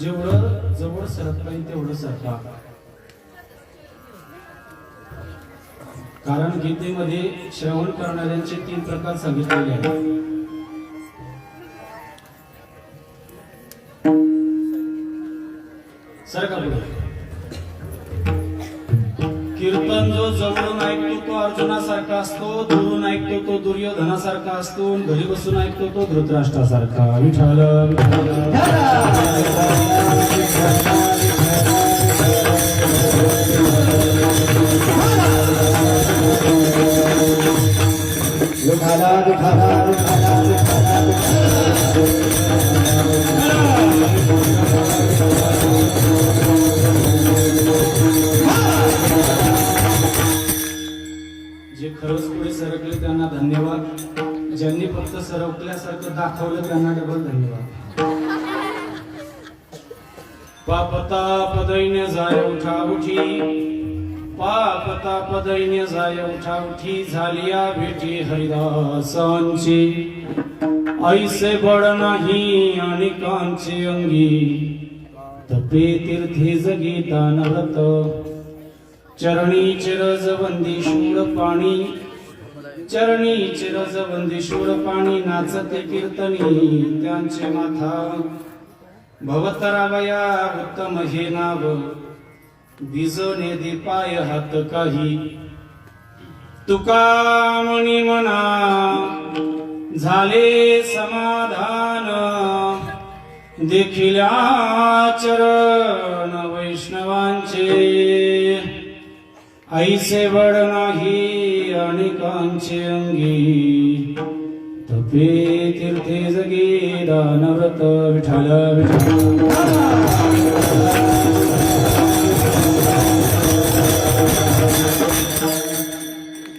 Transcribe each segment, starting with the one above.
जेवढं जवळ सरकता येईल तेवढं सरका. कारण गीतेमध्ये श्रवण करणाऱ्यांचे 3 प्रकार सांगितलेले आहेत. सरका पुढे. कीर्तन जो जवळून ऐकतो तो अर्जुनासारखा असतो, दुरून ऐकतो तो दुर्योधनासारखा असतो, घरी बसून ऐकतो तो धृतराष्ट्रासारखा. विठ्ठल विठाला विठाला विठाला विठाला जे खरंच पुढे सरकले त्यांना धन्यवाद. ज्यांनी फक्त सरकल्यासारखं दाखवलं त्यांना डबल धन्यवाद. पापता पदैन्य जाय उठा उठी, पापता पदैन्य जाय उठा उठी, झालिया भेटी हरिदासांची. ऐसे बळ नाही अनेकांचे अंगी, तपे तीर्थे जगी दानव्रत. चरणी चिरजवंदी शूळ पाणी, चरणी चिरजवंदी शूळ पाणी, नाचते कीर्तनी त्यांचे माथा. भवतरावया उत्तम हे नाव, दिसोने दीपाय हात काही. तुका मनी मना झाले समाधान, देखिल्या चरण वैष्णवांचे. ऐसे बळ नाही अनेकांचे अंगी, तपे तीर्थे जगी दानव्रत. विठ्ठल विठ्ठल.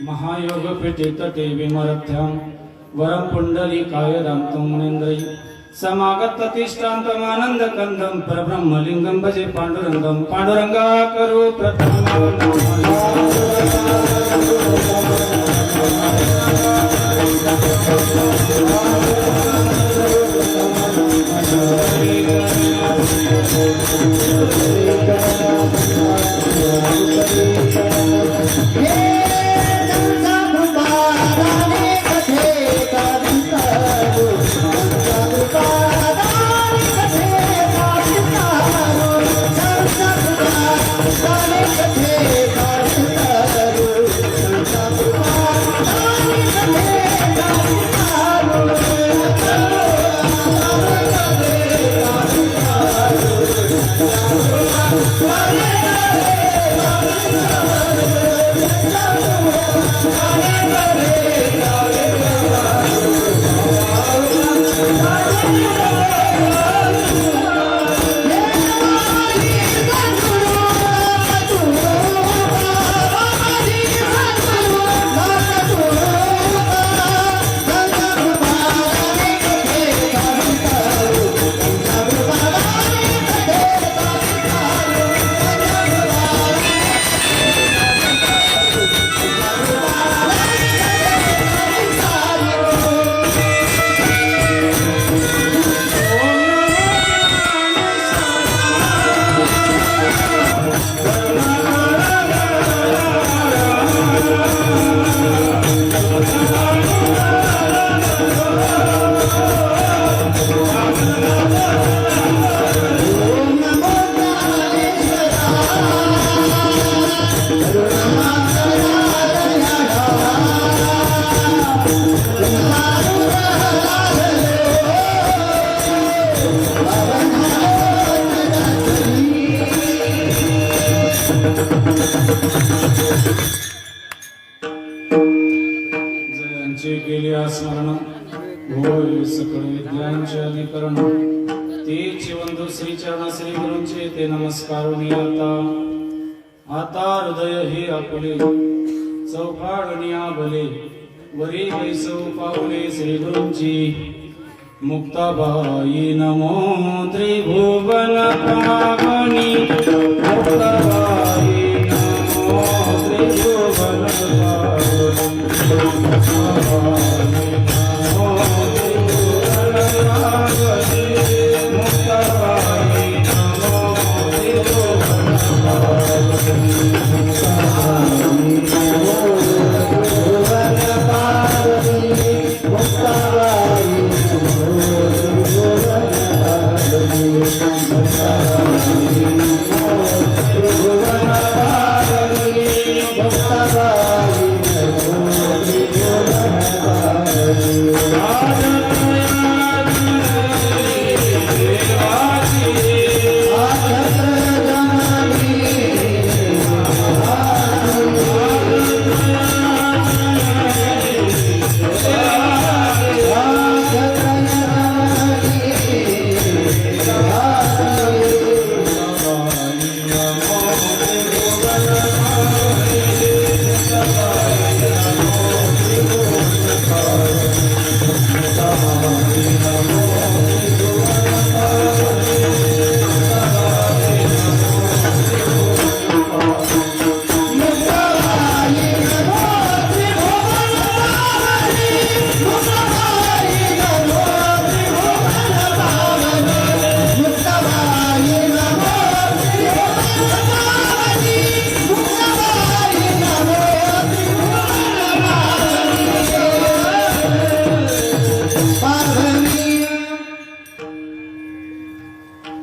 महायोग पेटे तटे विमरथ्याम, वरम पुंडलिकाय रामतं मुनीन्द्रै. समागत तिष्ठान्तमानंद कंदम, परब्रह्मलिंगम भजे पांडुरंगम. पांडुरंगा करू प्रथम जयांचे गेले स्मरण, होय सकळ विद्यांचे अधिकरण. तेचे वंदू श्री चरण श्री गुरूंचे ते नमस्कारुनी आता. आता हृदय हे आपुले, चौफाडणी आभले, वरी वैसव पावले श्री गुरूंची. मुक्ताबाई नमो त्रिभुवन पावनी, मुक्ताबाई नमो त्रिभुवन पावनी.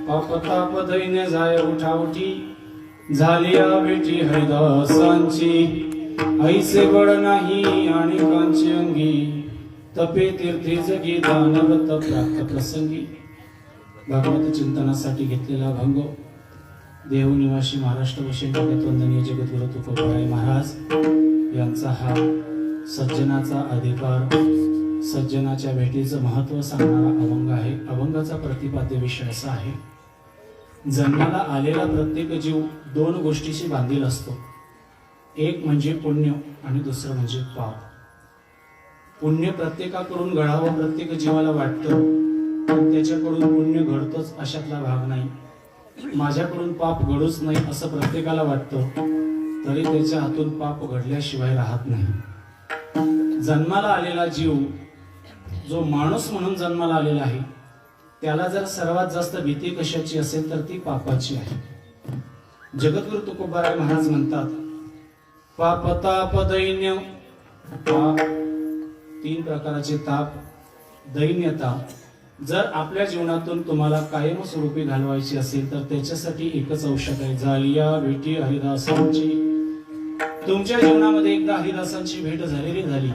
पाप ताप दैन्य जाय उठाउठी झालिया भेटी हरिदासांची ऐसे बळ नाही आणि कांची अंगी तपे तीर्थे जगी दानव्रत प्राप्त प्रसंगी. भागवत चिंतनासाठी घेतलेला अभंग देवनिवासी महाराष्ट्र भूषण जगतवंदनीय जगद्गुरु तुकोबाराय महाराज यांचा हा सज्जनाचा अधिकार, सज्जनाच्या भेटीचं महत्व सांगणारा अभंग आहे. अभंगाचा प्रतिपाद्य विषय असा आहे, जन्माला आलेला प्रत्येक जीव दोन गोष्टीशी बांधील असतो. एक म्हणजे पुण्य आणि दुसरं म्हणजे पाप. पुण्य प्रत्येकाकडून घडावं प्रत्येक जीवाला वाटतं, पण त्याच्याकडून पुण्य घडतंच अशातला भाग नाही. माझ्याकडून पाप घडूच नाही असं प्रत्येकाला वाटतं, तरी त्याच्या हातून पाप घडल्याशिवाय राहत नाही. जन्माला आलेला जीव, जो माणूस म्हणून जन्माला आलेला आहे, त्याला जर सर्वात जास्त भीती कशाची असेल तर ती पापाची आहे. जगद्गुरु तुकोबाराय महाराज म्हणतात, पाप ताप दैन्य. पाप तीन प्रकारचे ताप, दैन्यता. जर आपल्या जीवनातून तुम्हाला कायमस्वरूपी घालवायची असेल तर त्याच्यासाठी एकच औषध आहे, झालिया भेटी हरिदासांची. तुमच्या जीवनामध्ये एकदा हरिदासांची भेट झाली,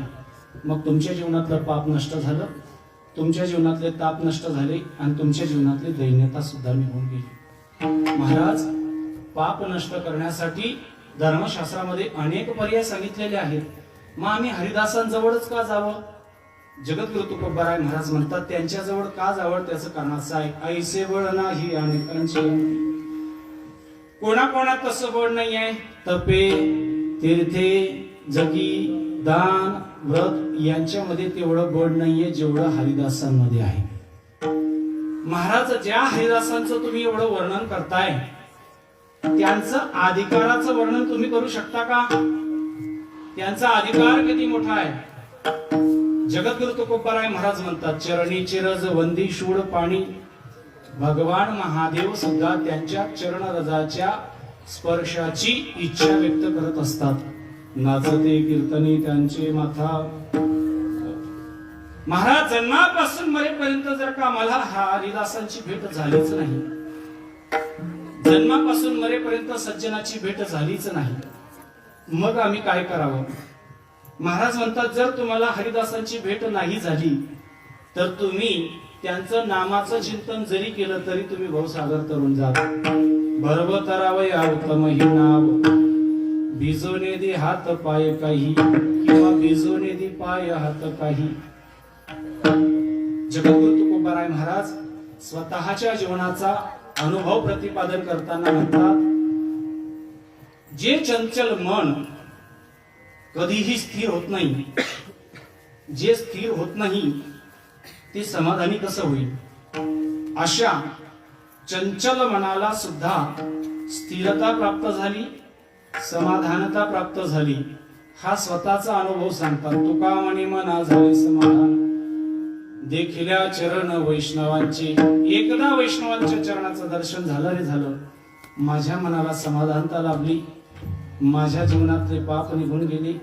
मग तुमच्या जीवनातलं पाप नष्ट झालं, तुमच्या जीवनातले ताप नष्ट झाले आणि तुमच्या जीवनातली दैन्यता सुद्धा निघून गेली. महाराज पाप नष्ट करण्यासाठी धर्मशास्त्रामध्ये अनेक पर्याय सांगितलेले आहेत. मग आम्ही हरिदासांजवळच का जावं? जगद्गुरु तुकोबाराय महाराज म्हणतात, त्यांच्याजवळ का जावं त्याचं कारण असं आहे, ऐसे बळ नाही आणि कोणाकोणात तसं बळ नाही आहे. तपे तीर्थे जगी दान व्रत यांच्यामध्ये तेवढं बळ नाहीये जेवढं हरिदासांमध्ये आहे. महाराज ज्या हरिदासांचं तुम्ही एवढं वर्णन करताय, त्यांचं अधिकाराचं वर्णन तुम्ही करू शकता का? त्यांचा अधिकार किती मोठा आहे. जगद्गुरु तुकोबाराय महाराज म्हणतात, चरणी चिरज वंदी शूळ पाणी. भगवान महादेव सुद्धा त्यांच्या चरण रजाच्या स्पर्शाची इच्छा व्यक्त करत असतात. नाचते कीर्तनी त्यांचे माथा. महाराज जन्मापासून मरेपर्यंत जर का मला हरिदासांची भेट झालीच नाही, जन्मापासून मरेपर्यंत सज्जनाची भेट झालीच नाही, मग आम्ही काय करावं? महाराज म्हणतात, जर तुम्हाला हरिदासांची भेट नाही झाली तर तुम्ही त्यांचं नामाचं चिंतन जरी केलं तरी तुम्ही भवसागर तरुण जाल. भरवतरावया उत्तम ही नाव, भिजवणे दे हात पाय काही, किंवा भिजवणे दे पाय हात काही. जगद्गुरु तुकोबाराय महाराज स्वतःच्या जीवनाचा अनुभव प्रतिपादन करताना म्हणतात, जे चंचल मन कधीही स्थिर होत नाही, जे स्थिर होत नाही ते समाधानी कसं होईल? अशा चंचल मनाला सुद्धा स्थिरता प्राप्त झाली, समाधानता प्राप्त झाली. हा स्वतःचा अनुभव सांगतात. तुका म्हणे मना झाले समाधान, देखिल्या चरण वैष्णवांचे. एकदा वैष्णवांच्या चरणाचं दर्शन झालं रे झालं, माझ्या मनाला समाधानता लाभली, माझ्या जीवनातले पाप निघून गेले,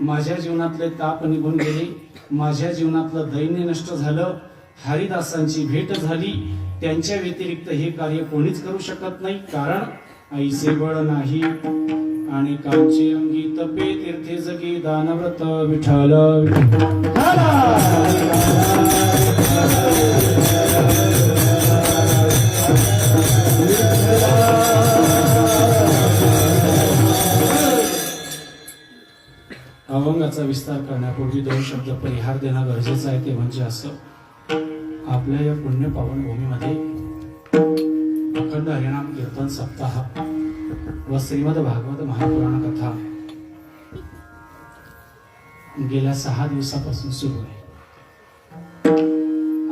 माझ्या जीवनातले ताप निघून गेले, माझ्या जीवनातलं दैन्य नष्ट झालं. हरिदासांची भेट झाली. त्यांच्या व्यतिरिक्त हे कार्य कोणीच करू शकत नाही, कारण ऐसे बळ नाही आणि कांची अंगी तपे तीर्थे जगी दानव्रत विठ्ठल. अभंगाचा विस्तार करण्यापूर्वी दोन शब्द परिहार देणं गरजेचं आहे. ते म्हणजे असं, आपल्या या पुण्य पावन भूमीमध्ये अखंड हरिनाम कीर्तन सप्ताह व श्रीमद भागवत महापुराण कथा गेल्या 6 दिवसापासून सुरू आहे.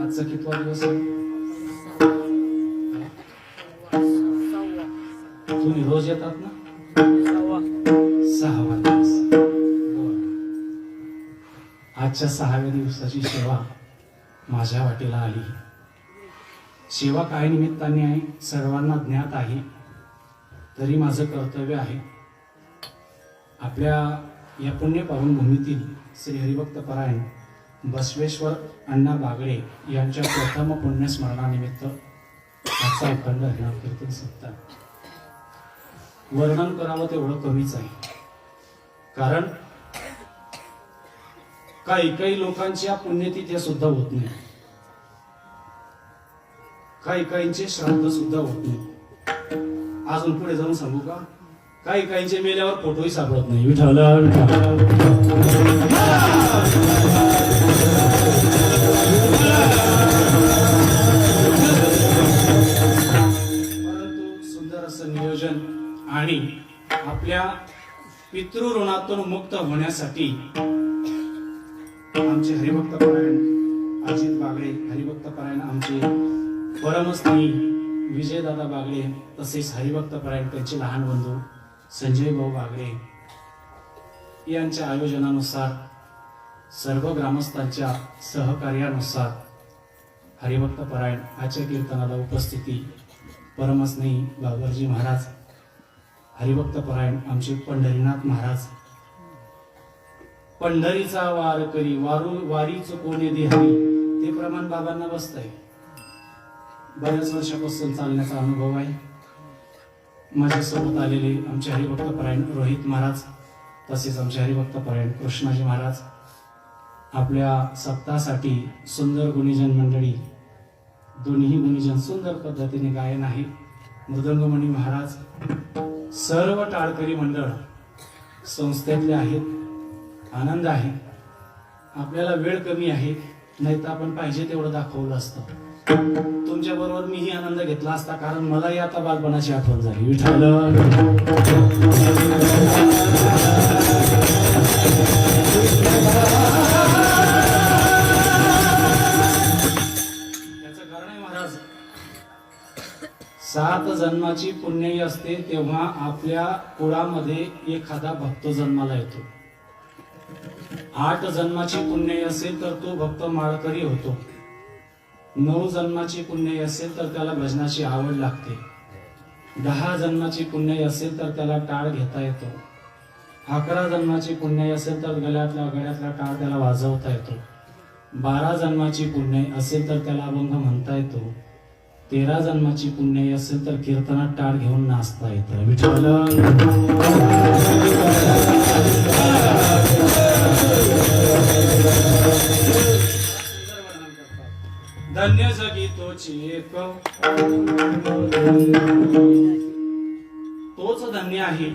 आजचा कितवा दिवस आहे? तुम्ही रोज येतात ना? 6वा दिवस. आजच्या 6व्या दिवसाची सेवा माझ्या वाटेला आली. सेवा काय निमित्ताने आहे सर्वांना ज्ञात आहे, तरी माझं कर्तव्य आहे आपल्या या पुण्य पावन भूमीतील श्री हरिभक्त परायण बसवेश्वर अण्णा बागडे यांच्या प्रथम पुण्यस्मरणानिमित्त आजचा अखंड हरिनाम कीर्तन सप्ताह वर्णन करावं तेवढं कमीच आहे. कारण काही लोकांच्या पुण्यतिथ्या सुद्धा होत नाही, काहींचे श्राद्ध सुद्धा होत नाही. अजून पुढे जाऊन सांगू का, काहींचे मेल्यावर फोटोही सापडत नाही. विठ्ठल परंतु सुंदर असं नियोजन आणि आपल्या पितृऋणातून मुक्त होण्यासाठी आमचे हरिभक्त परायण अजित बागडे, हरिभक्त परायण आमचे परमस्नेही विजयदादा बागडे, तसेच हरिभक्त परायण त्यांचे लहान बंधू संजय भाऊ बागडे यांच्या आयोजनानुसार, सर्व ग्रामस्थांच्या सहकार्यानुसार हरिभक्त परायण आजच्या कीर्तनाला उपस्थिती परमस्नेही बाबरजी महाराज, हरिभक्त परायण आमचे पंढरीनाथ महाराज, पंढरीचा वार करी वारी चुकवणे देहरी, ते प्रमाण बाबांना बसतंय. बऱ्याच वर्षापासून चालण्याचा अनुभव आहे. माझ्यासोबत आलेले आमचे हरिभक्त परायण रोहित महाराज, तसेच आमचे हरिभक्त परायण कृष्णाजी महाराज, आपल्या सप्ताहासाठी सुंदर गुणीजन मंडळी, दोन्ही गुणीजन सुंदर पद्धतीने गायन आहे. मृदंगमणी महाराज, सर्व टाळकरी मंडळ संस्थेतले आहेत. आनंद आहे. आपल्याला वेळ कमी आहे, नाही तर आपण पाहिजे तेवढं दाखवलं असतं. तुमच्या बरोबर मीही आनंद घेतला असता, कारण मलाही आता बालपणाची आठवण झाली. विठ्ठल त्याचं कारण आहे महाराज, 7 जन्माची पुण्यही असते तेव्हा आपल्या कुळामध्ये एखादा भक्त जन्माला येतो. 8 जन्माची पुण्यही असेल तर तो भक्त माळकरी होतो. 9 जन्माची पुण्यही असेल तर त्याला भजनाची आवड लागते. 10 जन्माची पुण्यही असेल तर त्याला टाळ घेता येतो. 11 जन्माची पुण्यही असेल तर गळ्यातला टाळ त्याला वाजवता येतो. 12 जन्माची पुण्यही असेल तर त्याला अभंग म्हणता येतो. 13 जन्माची पुण्यही असेल तर कीर्तनात टाळ घेऊन नाचता येतं. विठ्ठल धन्य जगी तोची एक, तोच धन्य आहे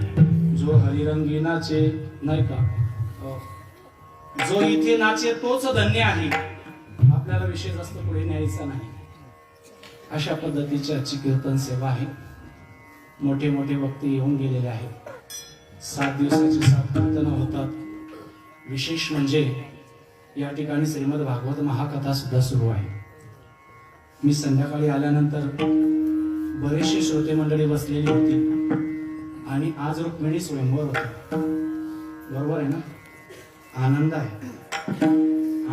जो हरिरंगी नाचे, नाही का, जो इथे नाचे तोच धन्य आहे. आपल्याला विषय जास्त पुढे न्यायचा नाही. अशा पद्धतीची आजची कीर्तन सेवा आहे. मोठे मोठे वक्ते येऊन गेलेले आहेत. 7 दिवसाची 7 कीर्तन होतात. विशेष म्हणजे या ठिकाणी श्रीमद भागवत महाकथा सुद्धा सुरू आहे. मी संध्याकाळी आल्यानंतर बरेचसे श्रोते मंडळी बसलेली होती आणि आज रुक्मिणी स्वयंवर होता. बरोबर आहे ना? आनंद आहे.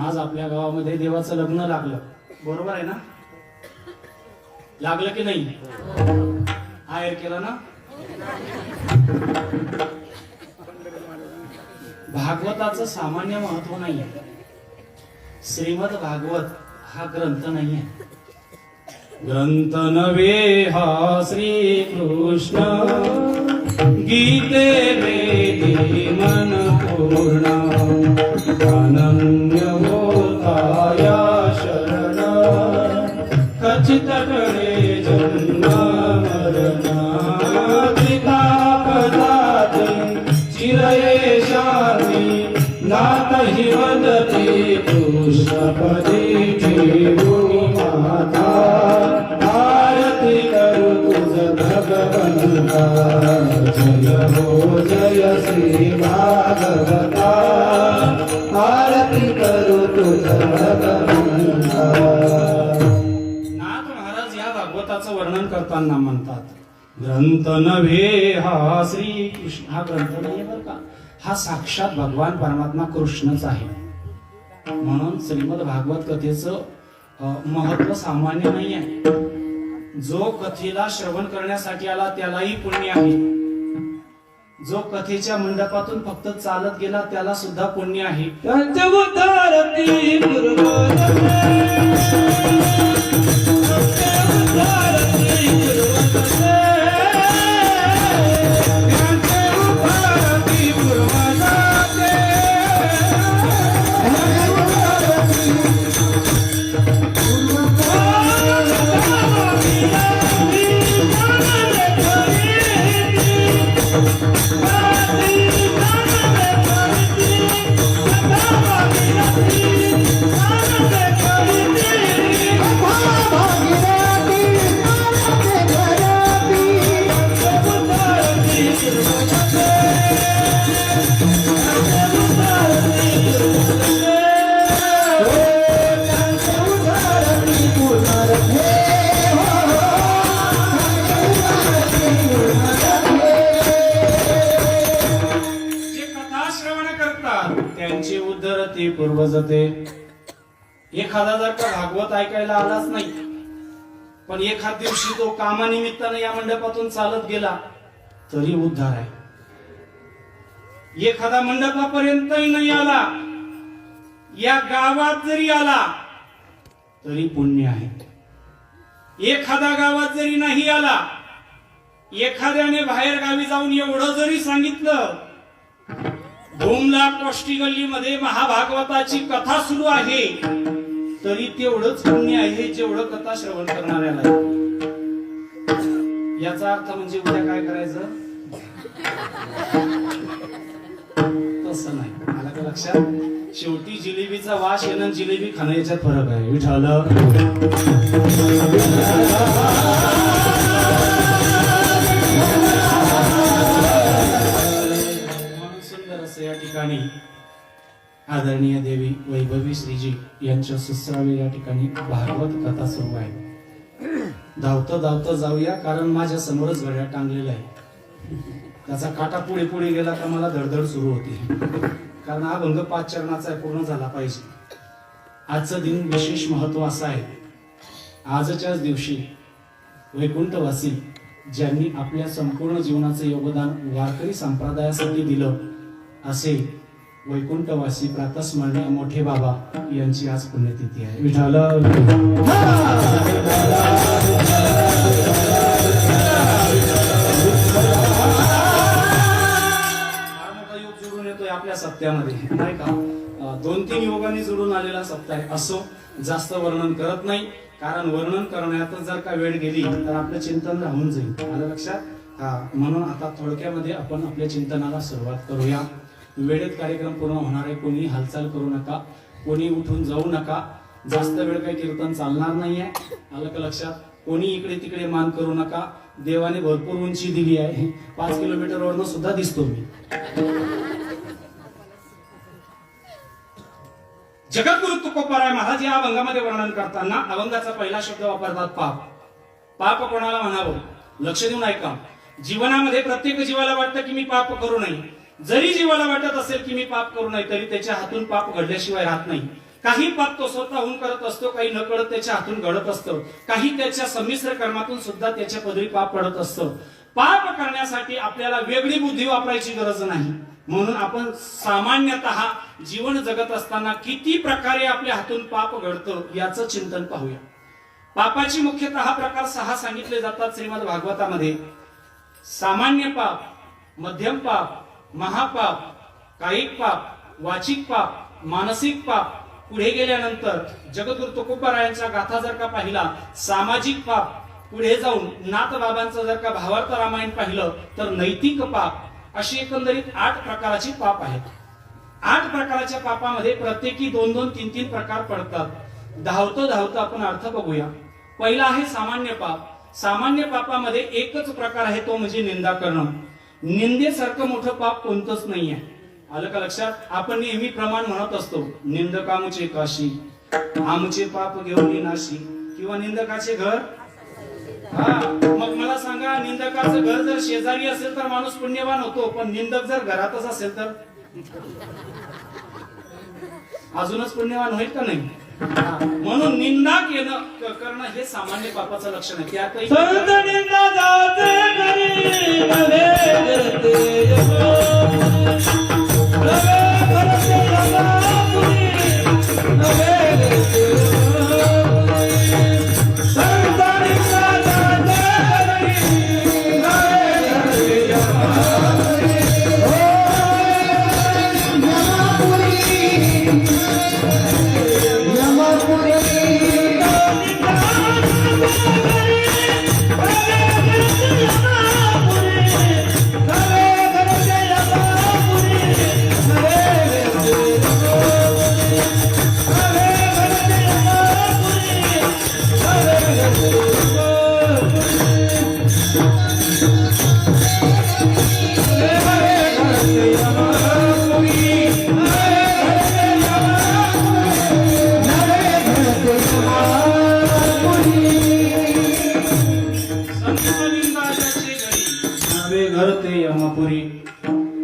आज आपल्या गावामध्ये देवाचं लग्न लागलं. बरोबर आहे ना? लागलं की नाही? आहेर केला ना? भागवताचं सामान्य महत्व नाहीये. श्रीमद भागवत हा ग्रंथ नाहीये. ग्रंथ नव्हे हा श्री कृष्ण, गीते वेदी मन पूर्ण, अनन्य होता या शरण, खचित कडे जन्म मरण, चिरये शांती नाथ हि वदती, कृष्णपदी जीवुनी माता, आरती करू तुझ भगवंता, जय हो जय श्री भागवता, आरती करू तुझ भगवंता. नाथ महाराज या भागवताचं वर्णन करताना म्हणतात, ग्रंथ नव्हे हा श्री कृष्ण. हा ग्रंथ नाही बरं का, हा साक्षात भगवान परमात्मा कृष्णच आहे. म्हणून श्रीमद भागवत कथेचं महत्व सामान्य नाही आहे. जो कथेला श्रवण करण्यासाठी आला त्यालाही पुण्य आहे. जो कथेच्या मंडपातून फक्त चालत गेला त्याला सुद्धा पुण्य आहे. पंचभूतारती पूर्वजते. एखादा जर का भागवत ऐकायला आलाच नाही, पण एखाद दिवशी तो कामानिमित्ताने या मंडपातून चालत गेला तरी उद्धार आहे. एखादा मंडपापर्यंतही नाही आला, या गावात जरी आला तरी पुण्य आहे. एखादा गावात जरी नाही आला, एखाद्याने बाहेर गावी जाऊन एवढं जरी सांगितलं, भूमला कोष्टी गल्लीमध्ये महाभागवताची कथा सुरू आहे, तरी तेवढंच पुण्य आहे जेवढं कथा श्रवण करणाऱ्याला. याचा अर्थ म्हणजे उद्या काय करायचं तसं नाही. आलं का लक्षात? शेवटी जिलेबीचा वास येणं जिलेबी खाणं याच्यात फरक आहे. विठाल सुंदर असं या ठिकाणी आदरणीय देवी वैभवी श्रीजी यांच्या सुसरावे या ठिकाणी भागवत कथा सुरू आहे. धावतं धावतं जाऊया, कारण माझ्या समोरच घड्याळ टांगलेला आहे. त्याचा काटा पुढे पुढे गेला का मला धडधड सुरू होती, कारण हा भंग 5 चरणाचा पूर्ण झाला पाहिजे. आजचं दिन विशेष महत्व असं आहे. आजच्याच दिवशी वैकुंठवासी ज्यांनी आपल्या संपूर्ण जीवनाचं योगदान वारकरी संप्रदायासाठी दिलं, असे वैकुंठवासी प्रातस्मरणीय मोठे बाबा यांची आज पुण्यतिथी आहे. विठाल आपल्या सप्त्यामध्ये नाही का 2-3 योगांनी जोडून आलेला सप्ताह आहे. असो, जास्त वर्णन करत नाही, कारण वर्णन करण्यात जर का वेळ गेली तर आपलं चिंतन राहून जाईल. आलं लक्षात? म्हणून आता थोडक्यामध्ये आपण आपल्या चिंतनाला सुरुवात करूया. वेळेत कार्यक्रम पूर्ण होणार आहे. कोणी हालचाल करू नका, कोणी उठून जाऊ नका. जास्त वेळ काही कीर्तन चालणार नाहीये. आलं का लक्षात? कोणी इकडे तिकडे मान करू नका. देवाने भरपूर उंची दिली आहे. 5 किलोमीटरवरनं सुद्धा दिसतो मी. जगद्गुरु तुकोबाराय महाराज या अभंगामध्ये वर्णन करताना अभंगाचा पहिला शब्द वापरतात पाप. पाप कोणाला म्हणावं? लक्ष देऊन ऐका. जीवनामध्ये प्रत्येक जीवाला वाटतं की मी पाप करू नये. जरी जीवाला वाटत असेल की मी पाप करू नये, तरी त्याच्या हातून पाप घडल्याशिवाय राहत नाही. काही पाप तो स्वतःहून करत असतो, काही न कळत त्याच्या हातून घडत असतं, काही त्याच्या संमिश्र कर्मातून सुद्धा त्याच्या पदरी पाप पडत असतं. पाप करण्यासाठी आपल्याला वेगळी बुद्धी वापरायची गरज नाही. म्हणून आपण सामान्यतः जीवन जगत असताना किती प्रकारे आपल्या हातून पाप घडतं याचं चिंतन पाहूया. पापाची मुख्यतः प्रकार 6 सांगितले जातात श्रीमद भागवतामध्ये. सामान्य पाप, मध्यम पाप, महापाप, कायिक पाप, वाचिक पाप, मानसिक पाप. पुढे गेल्यानंतर जगद्गुरु तुकोबारायांच्या गाथा जर का पाहिला, सामाजिक पाप. पुढे जाऊन नाथबाबांचं जर का भावार्थ रामायण पाहिलं तर नैतिक पाप. अशी एकंदरीत 8 प्रकारची पाप आहेत. 8 प्रकारच्या पापामध्ये प्रत्येकी 2-2, 3-3 प्रकार पडतात. धावतं आपण अर्थ बघूया. पहिला आहे सामान्य पाप. सामान्य पापामध्ये एकच प्रकार आहे, तो म्हणजे निंदा करणं. निंदेसारखं मोठं पाप कोणतंच नाहीये. आलं का लक्षात? आपण नेहमी प्रमाण म्हणत असतो, निंदकामुचे काशी, आमचे पाप घेऊन नाशी, किंवा निंदकाचे घर. मग मला सांगा, निंदकाचं घर जर शेजारी असेल तर माणूस पुण्यवान होतो, पण निंदक जर घरातच असेल तर अजूनच पुण्यवान होईल का नाही? म्हणून निंदा करणं हे सामान्य पापाचं लक्षण आहे. त्यातही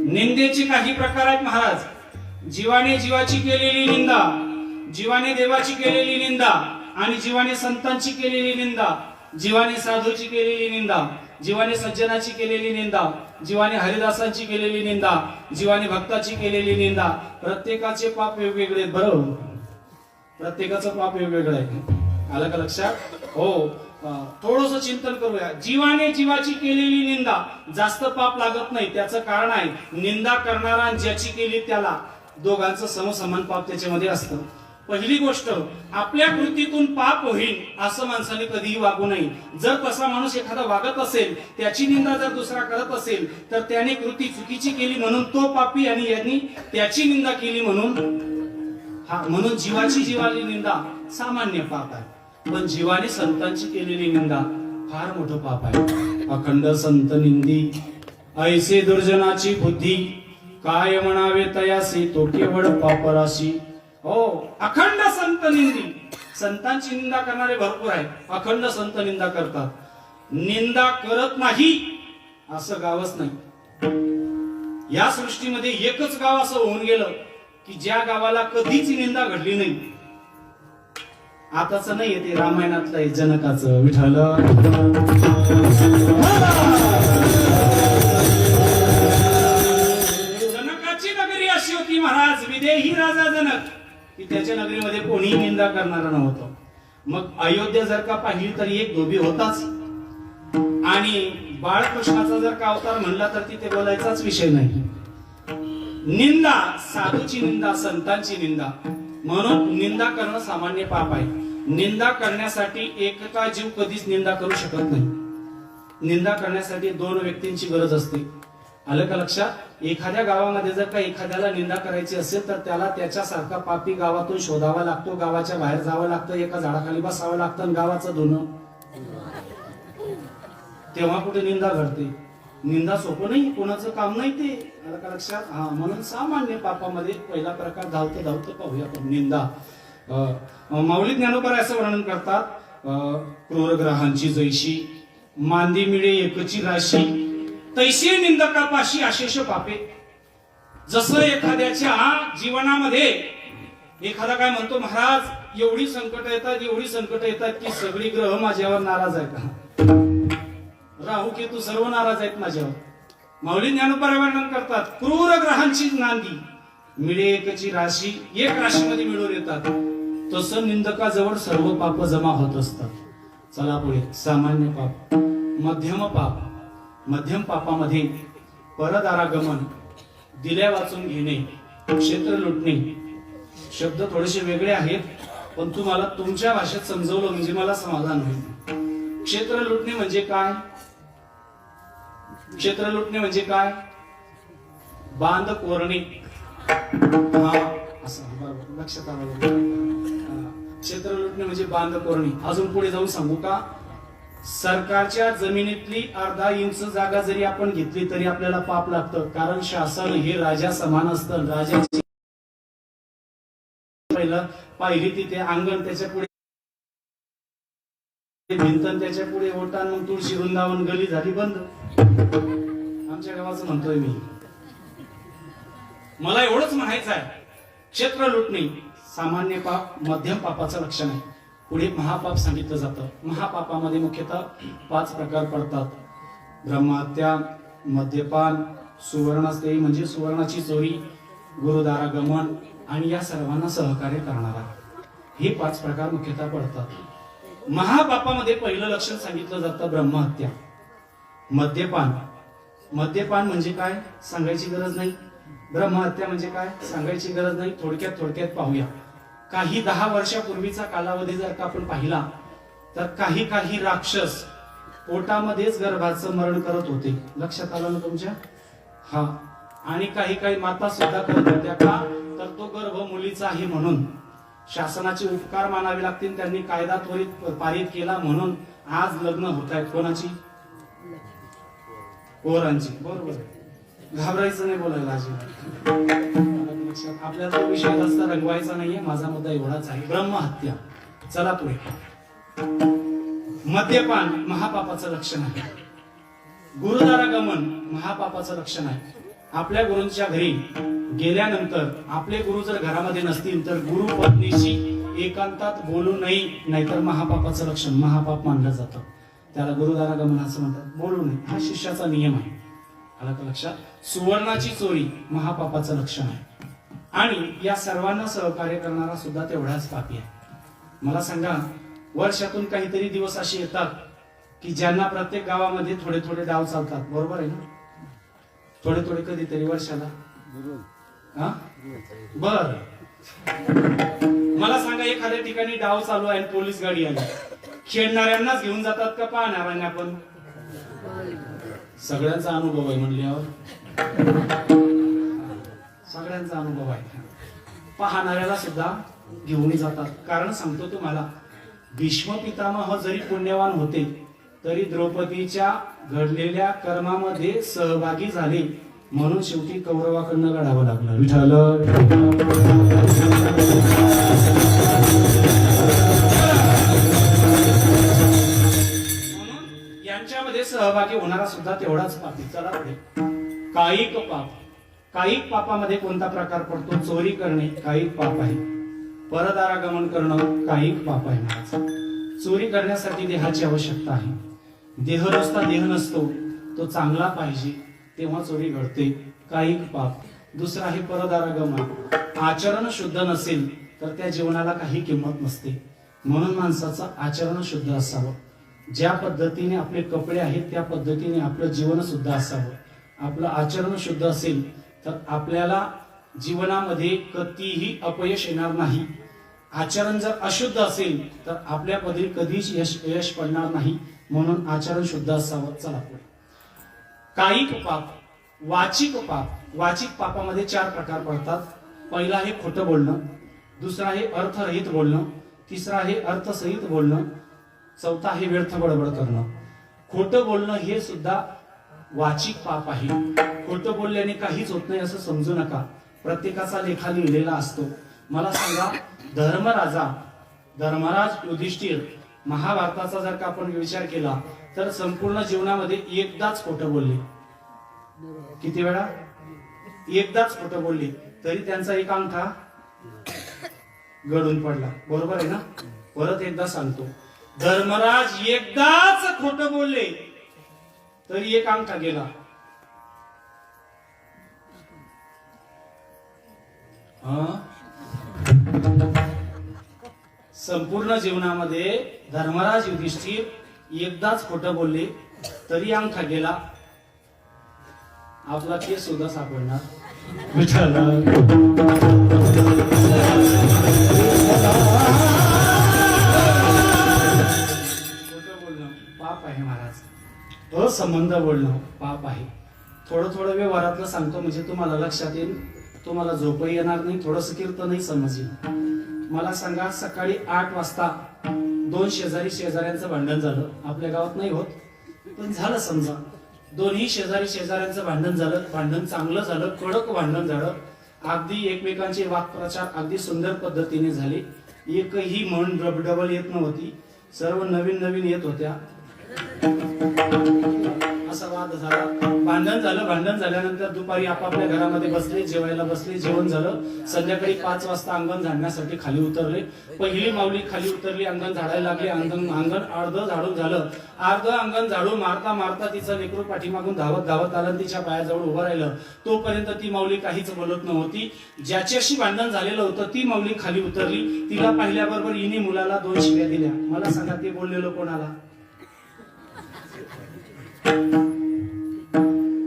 निंदेचे काही प्रकार आहेत महाराज. जीवाने जीवाची केलेली निंदा, जीवाने देवाची केलेली निंदा आणि जीवाने संतांची केलेली निंदा, जीवाने साधूची केलेली निंदा, जीवाने सज्जनाची केलेली निंदा, जीवाने हरिदासांची केलेली निंदा, जीवाने भक्ताची केलेली निंदा, प्रत्येकाचे पाप वेगवेगळे. बरोबर, प्रत्येकाचं पाप वेगवेगळं आहे. आलं का लक्षात? हो. थोडंसं चिंतन करूया. जीवाने जीवाची केलेली निंदा, जास्त पाप लागत नाही. त्याचं कारण आहे, निंदा करणारा ज्याची केली त्याला दोघांचं समसमान पाप त्याच्यामध्ये असतं. पहिली गोष्ट, आपल्या कृतीतून पाप होईल असं माणसाने कधीही वागू नये. जर तसा माणूस एखादा वागत असेल, त्याची निंदा जर दुसरा करत असेल, तर त्याने कृती चुकीची केली म्हणून तो पापी आणि यांनी त्याची निंदा केली म्हणून म्हणून जीवाची जीवाली निंदा सामान्य पाप आहे. पण जीवाने संतांची केलेली निंदा फार मोठं पाप आहे. अखंड संत निंदी ऐसे दुर्जनाची बुद्धी, काय म्हणावे तयासी तो केवळ पापराशी. हो, अखंड संत निंदी. संतांची निंदा करणारे भरपूर आहेत, अखंड संत निंदा करतात. निंदा करत नाही असं गावच नाही. या सृष्टीमध्ये एकच गाव असं होऊन गेलं की ज्या गावाला कधीच निंदा घडली नाही. आताच नाही, ते रामायणातलं आहे, जनकाचं. विठ्ठल जनकाची नगरी अशी होती महाराज, विदेही राजा जनक, की त्याच्या नगरीमध्ये कोणीही निंदा करणारा नव्हतं. मग अयोध्या जर का पाहिली तर एक धोबी होताच, आणि बाळकृष्णाचा जर का अवतार म्हणला तर तिथे बोलायचाच विषय नाही. निंदा, साधूची निंदा, संतांची निंदा, म्हणून निंदा करणं सामान्य पाप आहे. निंदा करण्यासाठी एकटा जीव कधीच निंदा करू शकत नाही. निंदा करण्यासाठी दोन व्यक्तींची गरज असते. आलं का लक्षात? एखाद्या गावामध्ये जर का एखाद्याला निंदा करायची असेल तर त्याला त्याच्यासारखा पापी गावातून शोधावा लागतो, गावाच्या बाहेर जावं लागतं, एका झाडाखाली बसावं लागतं आणि गावाचं धुणं, तेव्हा कुठे निंदा घडते. निंदा सोपं नाही, कोणाचं काम नाही ते. आलं का लक्षात? हा, म्हणून सामान्य पापामध्ये पहिला प्रकार धावतं धावतं पाहूया आपण, निंदा. माऊली ज्ञानोबा असं वर्णन करतात, क्रूर ग्रहांची जैशी, मांदी मिळे एकची राशी, तैसे निंदकापाशी अशेष पापे. जसं एखाद्याच्या जीवनामध्ये एखादा काय म्हणतो, महाराज एवढी संकट येतात, एवढी संकट येतात की सगळी ग्रह माझ्यावर नाराज आहेत, राहू केतू सर्व नाराज आहेत माझ्यावर. माऊली ज्ञानोबा वर्णन करतात, क्रूर ग्रहांची नांदी मिळे एकची राशी, एक राशीमध्ये मिळून येतात, तसं निंदकाजवळ सर्व पाप जमा होत असतात. चला पुढे. सामान्य पाप, मध्यम पाप. मध्यम पापामध्ये परदारागमन, दिल्या वाचून घेणे, क्षेत्र लुटणे. शब्द थोडेसे वेगळे आहेत, पण तुम्हाला तुमच्या भाषेत समजवलं म्हणजे मला समाधान होईल. क्षेत्र लुटणे म्हणजे काय? क्षेत्र लुटणे म्हणजे काय? बांध कोरणे. असं बरोबर लक्षात आलं. क्षेत्र लुटणे म्हणजे बांध कोरणे. अजून पुढे जाऊन सांगू का? सरकारच्या जमिनीतली अर्धा इंच जागा जरी आपण घेतली तरी आपल्याला पाप लागतं, कारण शासन हे राजा समान असतं. राजाची पहिलं पाहिली तिथे अंगण, त्याच्या पुढे भिंत, त्याच्या पुढे ओटा, मग तुळशी, वृंदावन, गली झाली बंद. आमच्या गावाचं म्हणतोय मी. मला एवढंच म्हणायचं आहे, क्षेत्र लुटणे सामान्य पाप, मध्यम पापाचं लक्षण आहे. पुढे महापाप सांगितलं जातं. महापापामध्ये मुख्यतः 5 प्रकार पडतात: ब्रह्महत्या, मद्यपान, सुवर्णस्तेय म्हणजे सुवर्णाची चोरी, गुरुदारागमन आणि या सर्वांना सहकार्य करणारा. हे 5 प्रकार मुख्यतः पडतात. महापापामध्ये पहिलं लक्षण सांगितलं जातं ब्रह्महत्या. मद्यपान. मद्यपान म्हणजे काय सांगायची गरज नाही. ब्रह्महत्या म्हणजे काय सांगायची गरज नाही. थोडक्यात पाहूया. काही 10 वर्षापूर्वीचा कालावधी जर का आपण पाहिला तर काही राक्षस पोटामध्येच गर्भाचं मरण करत होते. लक्षात आलं ना तुमच्या? हा. आणि काही माता सुद्धा करत होत्या. का तर तो गर्भ मुलीचा आहे म्हणून शासनाचे उपकार मानावे लागतील. त्यांनी कायदा त्वरित पारित केला म्हणून आज लग्न होत आहेत. कोणाची? पोरांची. बरोबर. घाबरायचं नाही बोलायला अजिबात. आपल्याला तो विषय जास्त रंगवायचा नाहीये. माझा मुद्दा एवढाच आहे, ब्रह्महत्या. चला पुढे. मद्यपान महापापाचं लक्षण आहे. गुरुदारागमन महापापाचं लक्षण आहे. आपल्या गुरूंच्या घरी गेल्यानंतर आपले गुरु जर घरामध्ये नसतील तर गुरु पत्नीशी एकांतात बोलू नये, नाहीतर महापापाचं लक्षण, महापाप मानलं जातं. त्याला गुरुदारागमन असं म्हणतात. बोलू नये हा शिष्याचा नियम आहे. आलं का लक्षात? सुवर्णाची चोरी महापापाचं लक्षण आहे. आणि या सर्वांना सहकार्य करणारा सुद्धा तेवढाच पापी आहे. मला सांगा, वर्षातून काहीतरी दिवस असे येतात की ज्यांना प्रत्येक गावामध्ये थोडे थोडे डाव चालतात. बरोबर आहे ना? थोडे थोडे कधीतरी वर्षाला. हा बर, मला सांगा, एखाद्या ठिकाणी डाव चालू आहे, पोलीस गाडी आली, खेळणाऱ्यांनाच घेऊन जातात का पाहणाऱ्यांना पण? सगळ्यांचा अनुभव आहे म्हणल्यावर सगळ्यांचा अनुभव आहे. पाहणाऱ्याला सुद्धा घेऊन जातात. कारण सांगतो तुम्हाला, भीष्म पितामह जरी पुण्यवान होते तरी द्रौपदीच्या घडलेल्या कर्मामध्ये सहभागी झाले, म्हणून शेवटी कौरवाकडनं लढावं लागलं. विठ्ठल यांच्यामध्ये सहभागी होणारा सुद्धा तेवढाच पापी. चला पुढे. कायिक पाप. कायिक पापामध्ये कोणता प्रकार पडतो? चोरी करणे कायिक पाप आहे. परदारागमन करणं कायिक पाप आहे. महाराज, चोरी करण्यासाठी देहाची आवश्यकता आहे. देह नुसता देह नसतो, तो चांगला पाहिजे, तेव्हा चोरी घडते. कायिक पाप. दुसरा आहे परदारागमन. आचरण शुद्ध नसेल तर त्या जीवनाला काही किंमत नसते. म्हणून माणसाचं आचरण शुद्ध असावं. ज्या पद्धतीने आपले कपडे आहेत त्या पद्धतीने आपलं जीवन सुद्धा असावं. आपलं आचरण शुद्ध असेल तर आपल्याला जीवनामध्ये कधीही अपयश येणार नाही. आचरण जर अशुद्ध असेल तर आपल्यामध्ये कधीच यश पडणार नाही. म्हणून आचरण शुद्ध असावं. चला पुढे. कायिक पाप. वाचिक पाप. वाचिक पापामध्ये 4 प्रकार पडतात. पहिला आहे खोटं बोलणं, दुसरा आहे अर्थरहित बोलणं, तिसरा आहे अर्थसहित बोलणं, चौथा आहे व्यर्थ बडबड करणं. खोटं बोलणं हे सुद्धा वाचिक पाप आहे. खोटं बोलल्याने काहीच होत नाही असं समजू नका. प्रत्येकाचा लेखा लिहिलेला असतो. मला सांगा, धर्मराज युधिष्ठिर महाभारताचा जर का आपण विचार केला तर संपूर्ण जीवनामध्ये एकदाच खोटं बोलले. किती वेळा? एकदाच खोटं बोलले, तरी त्यांचा एक अंगठा गळून पडला. बरोबर आहे ना? परत एकदा सांगतो, धर्मराज एकदाच खोटं बोलले तरी एक अंगठा गेला. संपूर्ण जीवनामध्ये धर्मराज युधिष्ठिर एकदाच खोटं बोलले तरी अंगठा गेला. आपला केस सुद्धा सापडणार. विठ्ठल पाप आहे महाराज. असंबंध बोलणं पाप आहे. थोडं व्यवहारातलं सांगतो म्हणजे तुम्हाला लक्षात येईल, तुम्हाला झोपही येणार नाही, थोडंसं कीर्तनही समजेल. मला सांगा, सकाळी 8 वाजता 2 शेजाऱ्यांचं भांडण झालं. आपल्या गावात नाही होत, पण झालं. समजा दोन्ही शेजाऱ्यांचं भांडण झालं. भांडण चांगलं झालं, कडक भांडण झालं. अगदी एकमेकांचे वाक्प्रचार अगदी सुंदर पद्धतीने झाले. एकही म्हण डबल येत नव्हती, सर्व नवीन येत होत्या. असा वाद झाला. भांडण झालं. भांडण झाल्यानंतर दुपारी आपापल्या घरामध्ये बसले, जेवायला बसले. जेवण झालं. संध्याकाळी 5 वाजता अंगण झाडण्यासाठी खाली उतरले. पहिली माऊली खाली उतरली, अंगण झाडायला लागले. अंगण अर्ध झाडून झालं. अर्ध अंगण झाडू मारता तिचं लेकरू पाठीमागून धावत आलं, तिच्या पायाजवळ उभं राहिलं. तोपर्यंत ती माऊली काहीच बोलत नव्हती. ज्याच्याशी भांडण झालेलं होतं ती माऊली खाली उतरली. तिला पाहिल्याबरोबर हिने मुलाला 2 शिव्या दिल्या. मला सांगा, ते बोललेलं कोणाला?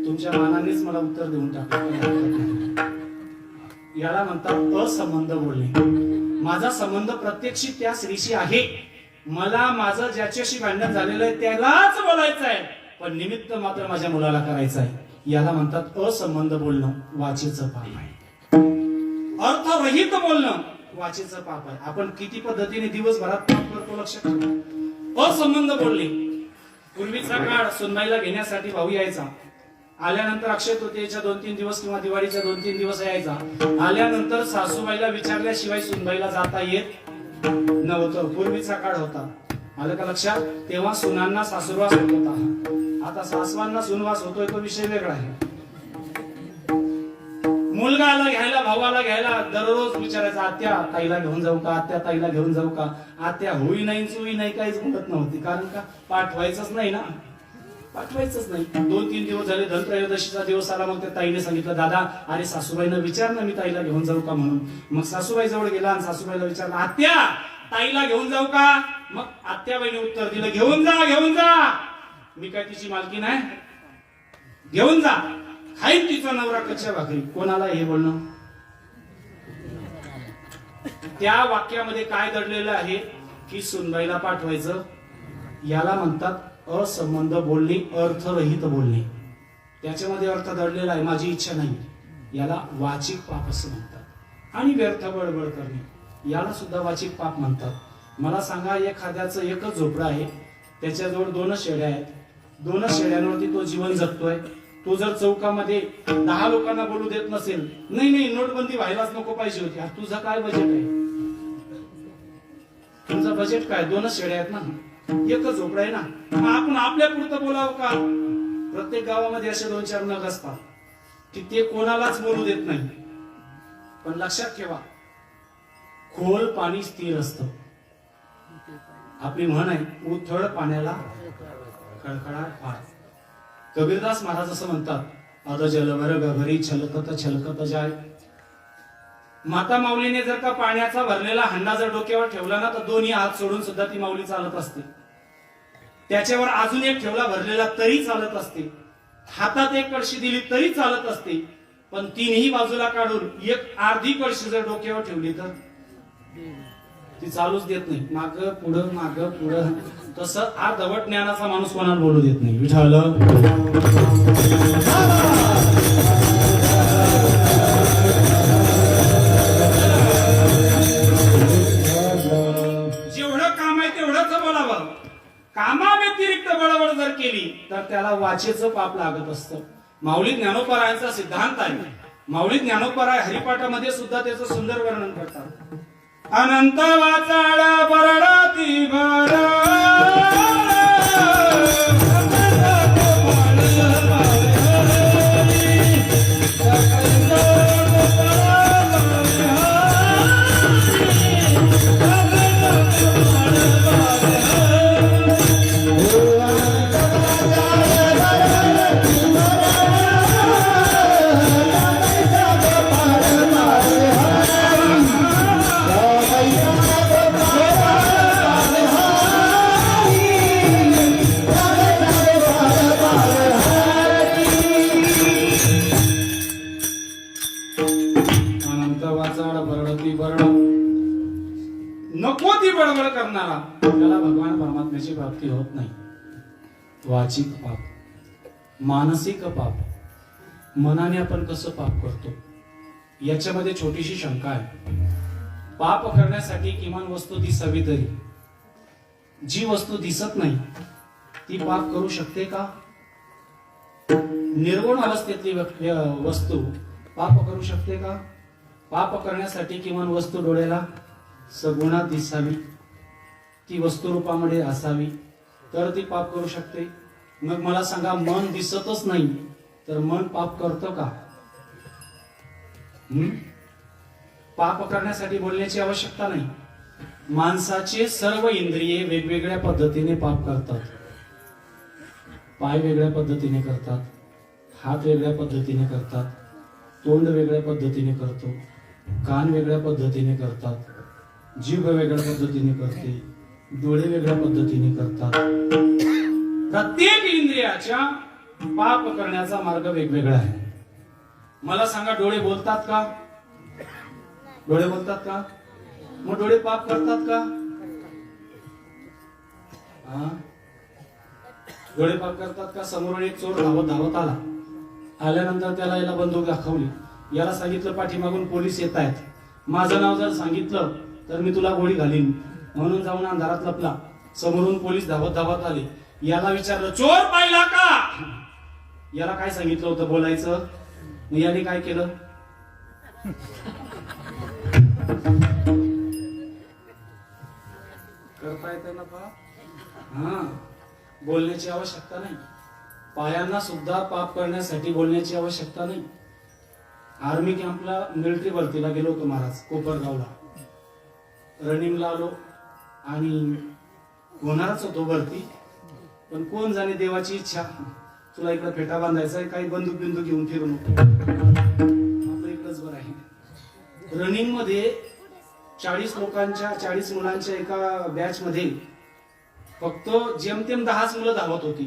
तुमच्या मानानेच मला उत्तर देऊन टाकलं. याला म्हणतात असंबंध बोलणे. माझा संबंध प्रत्यक्षी त्या स्त्रीशी आहे. मला माझं ज्याच्याशी भांडण झालेलं आहे त्यालाच बोलायचं आहे, पण निमित्त मात्र माझ्या मुलाला करायचं आहे. याला म्हणतात असंबंध बोलणं. वाचेचं पाप आहे. अर्थरहित बोलणं वाचेचं पाप आहे. आपण किती पद्धतीने दिवसभरात पाप करतो लक्षात ठेवा. असंबंध बोलणे. पूर्वीचा काळ सुनबाईला घेण्यासाठी भाऊ यायचा. आल्यानंतर अक्षय तृतीयेच्या 2-3 दिवस किंवा दिवाळीच्या 2-3 दिवस यायचा. आल्यानंतर सासूबाईला विचारल्याशिवाय सुनबाईला जाता येत नव्हतं. पूर्वीचा काळ होता. आलं का लक्षात? तेव्हा सुनांना सासूरवास होत होता. आता सासवांना सुनवास होतोय तो विषय वेगळा आहे. मुलगा आला घ्यायला, भावाला घ्यायला, दररोज विचारायचा आत्या ताईला घेऊन जाऊ का, आत्या ताईला घेऊन जाऊ का. आत्या होई नाही चुई नाही काहीच म्हणत नव्हती, कारण का पाठवायचंच नाही ना, पाठवायचंच नाही. 2-3 दिवस झाले, धनत्रयोदशीचा दिवस आला. मग त्या ताईने सांगितलं, दादा अरे सासूबाईंना विचार ना, मी ताईला घेऊन जाऊ का म्हणून. मग सासूबाई जवळ गेला आणि सासूबाईला विचारलं, आत्या ताईला घेऊन जाऊ का. मग आत्याबाईने उत्तर दिलं, घेऊन जा घेऊन जा, मी काय तिची मालकी नाही, घेऊन जा, खाईन तिचा नवरा कच्च्या भाकरी. कोणाला हे बोलणं. त्या वाक्यामध्ये काय दडलेलं आहे की सुनबाईला पाठवायचं, याला म्हणतात असंबंध बोलणे, अर्थरहित बोलणे. त्याच्यामध्ये अर्थ दडलेला आहे, माझी इच्छा नाही, याला वाचिक पाप असं म्हणतात. आणि व्यर्थ बडबड करणे, याला सुद्धा वाचिक पाप म्हणतात. मला सांगा, एखाद्याचं एकच झोपडं आहे, त्याच्याजवळ 2 शेळ्या आहेत, 2 शेळ्यांवरती तो जीवन जगतोय. तो जर चौकामध्ये 10 लोकांना बोलू देत नसेल, नाही नाही नोटबंदी व्हायलाच नको पाहिजे होती, तुझं काय बजेट आहे, तुमचं बजेट काय, 2 शेळ्या आहेत ना, एकच झोपडा आहे ना, मग आपण आपल्या पुरतं बोलावं का. प्रत्येक गावामध्ये असे 2-4 नग असतात की ते कोणालाच बोलू देत नाही. पण लक्षात ठेवा, खोल पाणी स्थिर असतं. आपली म्हण आहे, उथळ पाण्याला खळखळाट फार. कबीरदास महाराज असं म्हणतात, अद जलभर गभरी छलकत छलकत जाय. माता माऊलीने जर का पाण्याचा भरलेला हंडा जर डोक्यावर ठेवला ना, तर 2 हात सोडून सुद्धा ती माऊली चालत असते. त्याच्यावर अजून एक ठेवला भरलेला तरी चालत असते. हातात एक कळशी दिली तरी चालत असते. पण 3ही बाजूला काढून एक अर्धी कळशी जर डोक्यावर ठेवली तर ती चालूच देत नाही, माग पुढं. तसं अर्धवट ज्ञानाचा माणूस कोणाला बोलू देत नाही. विठ्ठल जेवढं काम आहे तेवढंच बोलावं. कामाव्यतिरिक्त बडबड जर केली तर त्याला वाचेचं पाप लागत असतं. माऊली ज्ञानोपरायांचा सिद्धांत आहे. माऊली ज्ञानोपराय हरिपाठामध्ये सुद्धा त्याचं सुंदर वर्णन करतात. अनंत वाचाळ बरडाती भर नको ती बडबड करणारा त्याला भगवान परमात्म्याची प्राप्ती होत नाही. वाचिक पाप, मानसिक पाप, मनाने आपण कसं पाप करतो याच्यामध्ये छोटीशी शंका आहे. पाप करण्यासाठी किमान वस्तू दिसावी तरी. जी वस्तू दिसत नाही ती पाप करू शकते का. निर्गुण अवस्थेतली वस्तू पाप करू शकते का. पाप करण्यासाठी किमान वस्तू डोळ्याला सगुणात दिसावी, ती वस्तू रूपामध्ये असावी तर ती पाप करू शकते. मग मला सांगा, मन दिसतच नाही तर मन पाप करतं का. पाप करण्यासाठी बोलण्याची आवश्यकता नाही. माणसाचे सर्व इंद्रिये वेगवेगळ्या पद्धतीने पाप करतात. पाय वेगळ्या पद्धतीने करतात, हात वेगळ्या पद्धतीने करतात, तोंड वेगळ्या पद्धतीने करतो, कान वेगळ्या पद्धतीने करतात, जीभ वेगळ्या पद्धतीने करते, डोळे वेगळ्या पद्धतीने करतात. प्रत्येक इंद्रियाच्या पाप करण्याचा मार्ग वेगवेगळा आहे. मला सांगा, डोळे बोलतात का. डोळे बोलतात का. मग डोळे पाप करतात का. डोळे पाप करतात का. समोरून एक चोर धावत धावत आला, आल्यानंतर त्याला याला बंदूक दाखवली, याला सांगितलं पाठीमागून पोलीस येत आहेत, माझं नाव जर सांगितलं तर मी तुला गोळी घालीन, म्हणून जाऊन अंधारात लपला. समोरून पोलीस धावत धावत आले, याला विचारलं चोर पाहिला का. याला काय सांगितलं होतं बोलायचं. याने काय केलं. करता येतं ना पा. बोलण्याची आवश्यकता नाही. पायांना सुद्धा पाप करण्यासाठी बोलण्याची आवश्यकता नाही. आर्मी कॅम्पला मिलिटरी भरतीला गेलो होतो महाराज, कोपरगावला रनिंगला आलो आणि होणारच होतो भरती, पण कोण जाणे देवाची इच्छा, तुला इकडे फेटा बांधायचा आहे, काही बंदूक बिंदूक घेऊन फिरू नको, आपलं इकडंच बरं आहे. रनिंग मध्ये 40 लोकांच्या 40 मुलांच्या एका बॅच मध्ये फक्त जेमतेम 10 मुलं धावत होती.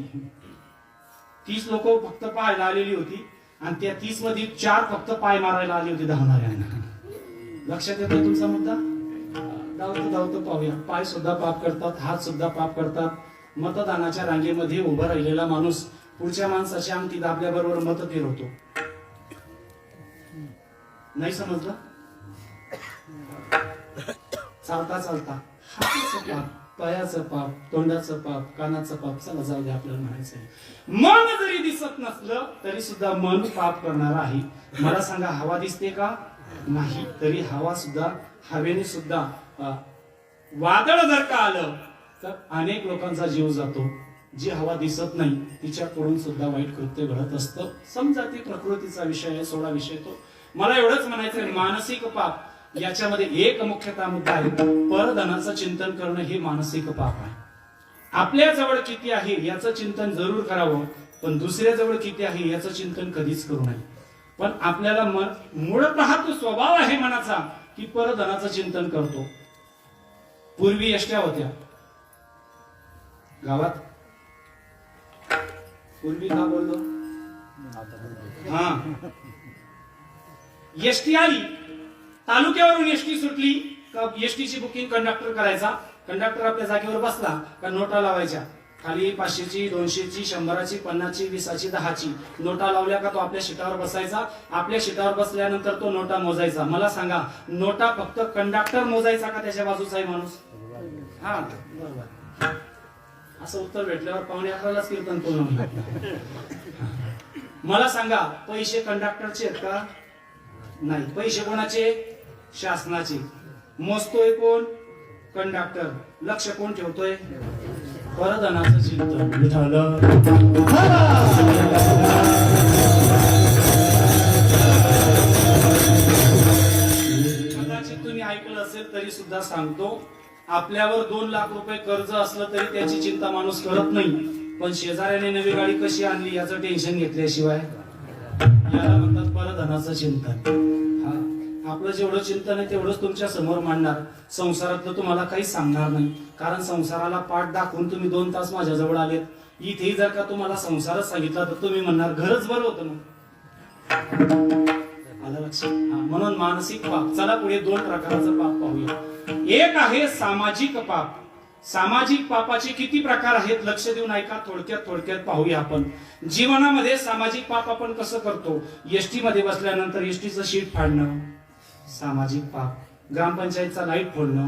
30 लोक फक्त पाहायला आलेली होती आणि त्या 30 मध्ये 4 फक्त पाय मारायला आली होती धावणाऱ्यांना. लक्षात येतोय तुमचा मुद्दा? धावतो धावतो पाहूया. पाय सुद्धा पाप करतात, हात सुद्धा पाप करतात. मतदानाच्या रांगेमध्ये उभा राहिलेला माणूस पुढच्या माणसाची अंगठी दाबल्याबरोबर मत फिरवतो. नाही समजलं? चालता चालता हाताचं पाप, पायाचं पाप, तोंडाचं पाप, कानाचं पाप, चला जाऊ दे आपल्याला म्हणायचंय. मन जरी दिसत नसलं तरी सुद्धा मन पाप करणार आहे. मला सांगा, हवा दिसते का? नाही. तरी हवा सुद्धा, हवेने सुद्धा वादळ जर का आलं तर अनेक लोकांचा जीव जातो. जी हवा दिसत नाही तिच्याकडून सुद्धा वाईट कृत्य घडत असतं. समजा ती प्रकृतीचा विषय आहे, सोडा विषय तो. मला एवढंच म्हणायचंय, मानसिक पाप याच्यामध्ये एक मुख्यतः मुद्दा आहे, परधनाचं चिंतन करणं हे मानसिक पाप आहे. आपल्या जवळ किती आहे याचं चिंतन जरूर करावं, पण दुसऱ्या जवळ किती आहे याचं चिंतन कधीच करू नये. पण आपल्याला मूळतः तो स्वभाव आहे मनाचा की परधनाचं चिंतन करतो. पूर्वी एसट्या होत्या गावात, पूर्वी का बोललो? हा, एसटी आली, तालुक्यावरून एसटी सुटली का एसटीची बुकिंग कंडक्टर करायचा. कंडक्टर आपल्या जागेवर बसला का नोटा लावायच्या, खाली 500ची, 200ची, 100ची, 50ची, 20ची, 10ची नोटा लावल्या का तो आपल्या सीटावर बसायचा. आपल्या सीटावर बसल्यानंतर तो नोटा मोजायचा. मला सांगा, नोटा फक्त कंडक्टर मोजायचा का त्याच्या बाजूचाही माणूस? हा, बरोबर. असं उत्तर भेटल्यावर 11:45 कीर्तन पूर्ण होईल. मला सांगा, पैसे कंडक्टरचे आहेत का? नाही. पैसे कोणाचे? शासनाचे. मोजतोय कोण? कंडक्टर. लक्ष कोण ठेवतोय? परधनाचं चिंतन. कदाचित तुम्ही ऐकलं असेल तरी सुद्धा सांगतो, आपल्यावर 2 लाख रुपये कर्ज असलं तरी त्याची चिंता माणूस करत नाही, पण शेजाऱ्याने नवी गाडी कशी आणली याचं टेन्शन घेतल्याशिवाय, याला म्हणतात परधनाचं चिंतन. आपलं जेवढं चिंतन आहे तेवढंच तुमच्या समोर मांडणार. संसारातलं तुम्हाला काही सांगणार नाही, कारण संसाराला पाठ दाखवून तुम्ही 2 तास माझ्याजवळ आलेत. इथे जर का तुम्हाला संसारच सांगितला तर तुम्ही म्हणणार घरच बरं होतं मग. आलं लक्षात? म्हणून मानसिक पाप. चला पुढे 2 प्रकारचं पाप पाहूया. एक आहे सामाजिक पाप. सामाजिक पापाचे किती प्रकार आहेत लक्ष देऊन ऐका, थोडक्यात पाहूया आपण. जीवनामध्ये सामाजिक पाप आपण कसं करतो? एसटी मध्ये बसल्यानंतर एसटीचं शीट फाडणं सामाजिक पाप. ग्रामपंचायतचा लाईट फोडणं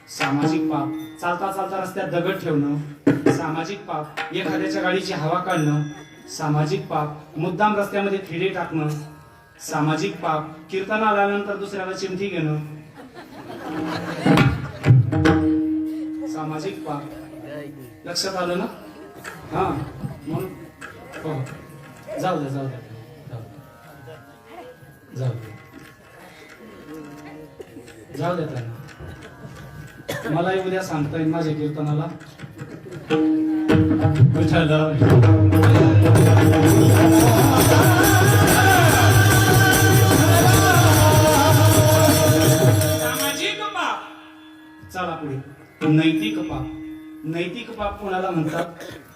सामाजिक पाप. चालता चालता रस्त्यात दगड ठेवणं सामाजिक पाप. एखाद्याच्या गाडीची हवा काढणं सामाजिक पाप. मुद्दाम रस्त्यामध्ये खिडे टाकणं सामाजिक पाप. कीर्तनाला आल्यानंतर दुसऱ्याला चिमठी घेणं सामाजिक पाप. लक्षात आलं ना? हा, म्हणून हो, जाऊ द्या जाऊ द्या जाऊ द्या जाऊ द्या त्यांना. मला उद्या सांगता येईल माझ्या कीर्तनाला. सामाजिक पाप. चला पुढे. नैतिक पाप. नैतिक पाप कोणाला म्हणतात?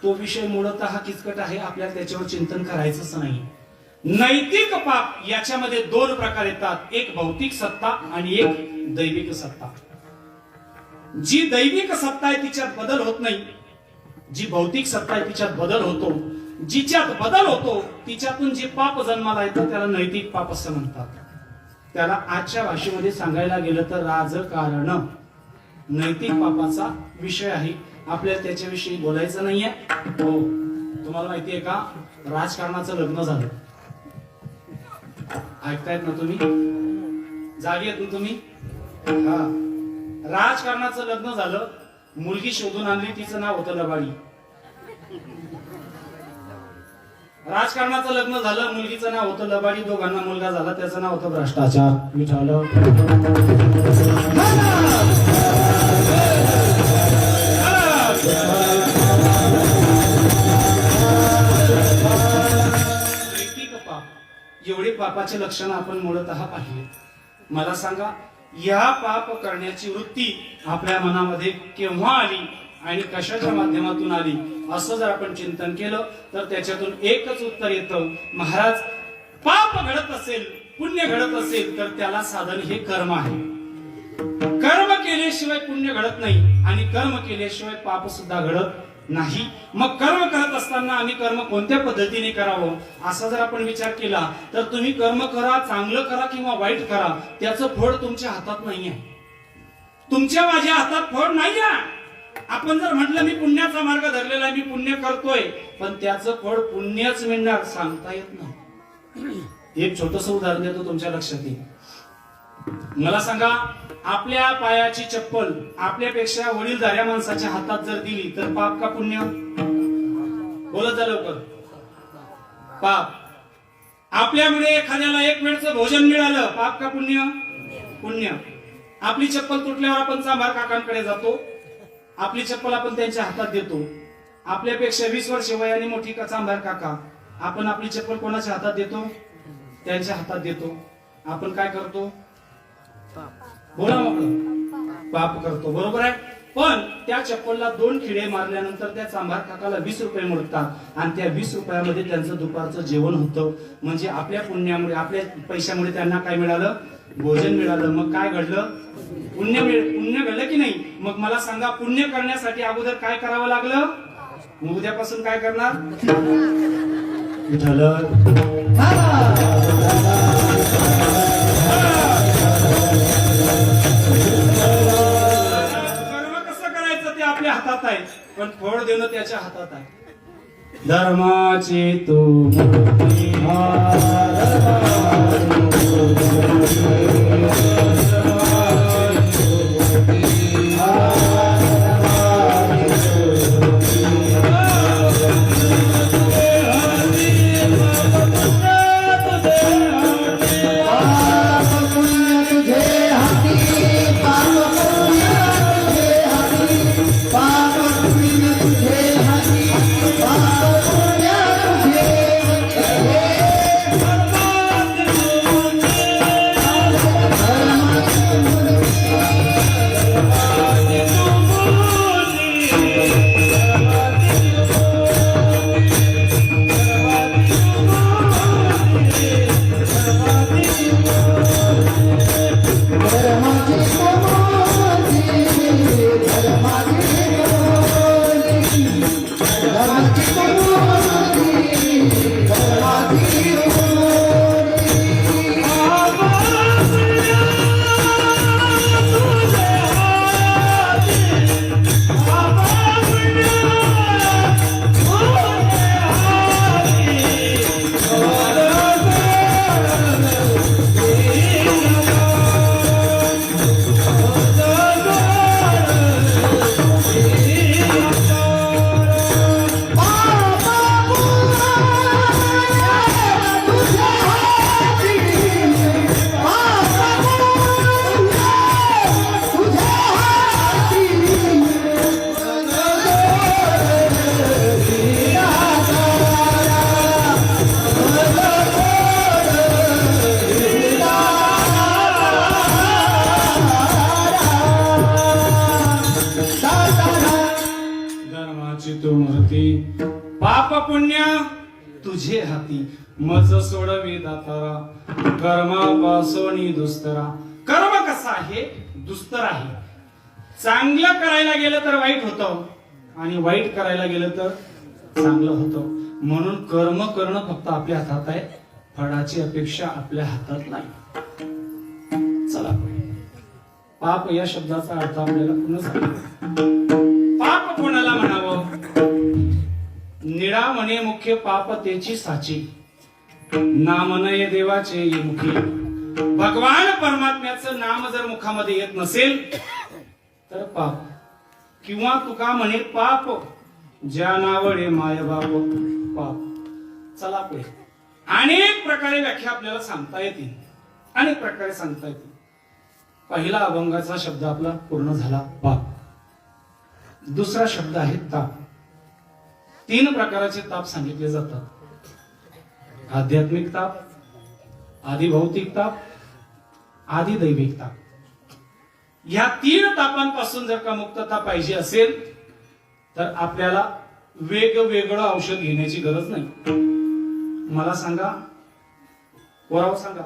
तो विषय मूळतः किचकट आहे, आपल्याला त्याच्यावर चिंतन करायचंच नाही. नैतिक पाप याच्यामध्ये 2 प्रकार येतात, एक भौतिक सत्ता आणि एक दैविक सत्ता. जी दैविक सत्ता आहे तिच्यात बदल होत नाही, जी भौतिक सत्ता आहे तिच्यात बदल होतो. जिच्यात बदल होतो तिच्यातून जे पाप जन्माला येतं त्याला नैतिक पाप असं म्हणतात. त्याला आजच्या भाषेमध्ये सांगायला गेलं तर राजकारण नैतिक पापाचा विषय आहे. आपल्याला त्याच्याविषयी बोलायचं नाहीये. हो, तुम्हाला माहितीये का, राजकारणाचं लग्न झालं. ऐकतायत ना तुम्ही? जागी आहेत ना तुम्ही? हा, राजकारणाचं लग्न झालं. मुलगी शोधून आणली, तिचं नाव होतं लबाडी. राजकारणाचं लग्न झालं, मुलगीचं नाव होतं लबाडी, दोघांना मुलगा झाला, त्याचं नाव होतं भ्रष्टाचार. विठाल एवढी पापाचे लक्षण आपण मूळतः पाहिले. मला सांगा, या पाप करण्याची वृत्ती आपल्या मनामध्ये केव्हा आली आणि कशाच्या माध्यमातून आली, असं जर आपण चिंतन केलं तर त्याच्यातून एकच उत्तर येतं, महाराज, पाप घडत असेल, पुण्य घडत असेल तर त्याला साधन हे कर्म आहे. कर्म केल्याशिवाय पुण्य घडत नाही आणि कर्म केल्याशिवाय पाप सुद्धा घडत नाही. मग कर्म करत असताना आम्ही कर्म कोणत्या पद्धतीने करावं असा जर आपण विचार केला तर तुम्ही कर्म करा, चांगलं करा किंवा वाईट करा, त्याचं फळ तुमच्या हातात नाहीये. तुमच्या माझ्या हातात फळ नाहीये. आपण जर म्हटलं मी पुण्याचा मार्ग धरलेला आहे, मी पुण्य करतोय, पण त्याचं फळ पुण्यच मिळणार सांगता येत नाही. एक छोटस उदाहरण देतो, तुमच्या लक्षात येईल. मला सांगा, आपल्या पायाची चप्पल आपल्यापेक्षा वडीलधाऱ्या माणसाच्या हातात जर दिली तर पाप का पुण्य? बोलत जा लवकर. पाप. आपल्यामुळे एखाद्याला एक वेळचं भोजन मिळालं, पाप का पुण्य? पुण्य. आपली चप्पल तुटल्यावर आपण चांभार काकांकडे जातो, आपली चप्पल आपण त्यांच्या हातात देतो. आपल्यापेक्षा 20 वर्ष वयाने मोठी का चांभार काका, आपण आपली चप्पल कोणाच्या हातात देतो? त्यांच्या हातात देतो. आपण काय करतो? बोला मोकळं. पाप करतो, बरोबर आहे. पण त्या चप्पलला 2 खिळे मारल्यानंतर त्या चांभार काकाला 20 रुपये मिळतात आणि त्या 20 रुपयामध्ये त्यांचं दुपारचं जेवण होतं. म्हणजे आपल्या पुण्यामुळे, आपल्या पैशामुळे त्यांना काय मिळालं? भोजन मिळालं. मग काय घडलं? पुण्य घडलं की नाही? मग मला सांगा, पुण्य करण्यासाठी अगोदर काय करावं लागलं? मग उद्यापासून काय करणार? कर्म कसं करायचं ते आपल्या हातात आहे, पण फळ देणं त्याच्या हातात आहे. धर्माची तू मूर्ती, पाप पुण्य तुझे हाती, मज सोडवी दातारा, कर्मापासून दुस्तरा. कर्म कसा आहे? दुस्तर आहे. चांगलं करायला गेलं तर वाईट होतं आणि वाईट करायला गेलं तर चांगलं होतं. म्हणून कर्म करणं फक्त आपल्या हातात आहे, फळाची अपेक्षा आपल्या हातात नाही. चला, पाप या शब्दाचा अर्थ आपल्याला पुन्हा सांगा. पाप कोणाला म्हणावं? निळा म्हणे मुख्य पाप तेची साची, नाम नये देवाचे ये मुखी. भगवान परमात्म्याचं नाम जर मुखामध्ये येत नसेल तर पाप. किंवा तुका म्हणे पाप ज्या नावडे माय बाप. पाप. चला पुढे. अनेक प्रकारे व्याख्या आपल्याला सांगता येतील, अनेक प्रकारे सांगता येतील. पहिला अभंगाचा शब्द आपला पूर्ण झाला, पाप. दुसरा शब्द आहे ताप. 3 प्रकारचे ताप सांगितले जातात: आध्यात्मिक ताप, आदिभौतिक ताप, आदिदैविक ताप. या 3 तापांपासून जर का मुक्तता पाहिजे असेल तर आपल्याला वेगवेगळं औषध घेण्याची गरज नाही. मला सांगा, पोराव सांगा,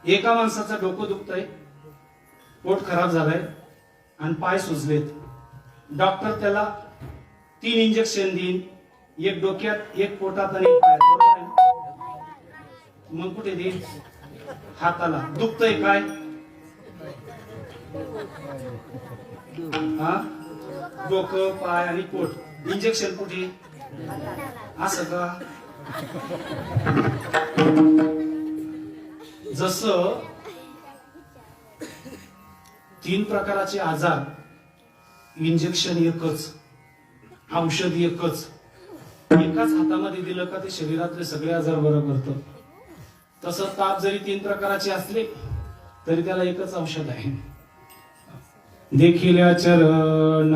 एका माणसाचं डोकं दुखतंय, पोट खराब झालंय आणि पाय सुजलेत. डॉक्टर त्याला 3 इंजेक्शन देईन, एक डोक्यात, एक पोटात आणि एक पायात, बरोबर आहे? मग कुठे देईन? हाताला. दुखतंय काय? हा, डोकं, पाय आणि पोट. इंजेक्शन कुठे? असं का? जसं 3 प्रकारचे आजार, इंजेक्शन एकच, औषध एकच, एकाच हातामध्ये दिलं का ते शरीरातले सगळे आजार बरं करतं. तसं ताप जरी 3 प्रकारचे असले तरी त्याला एकच औषध आहे. देखील चरण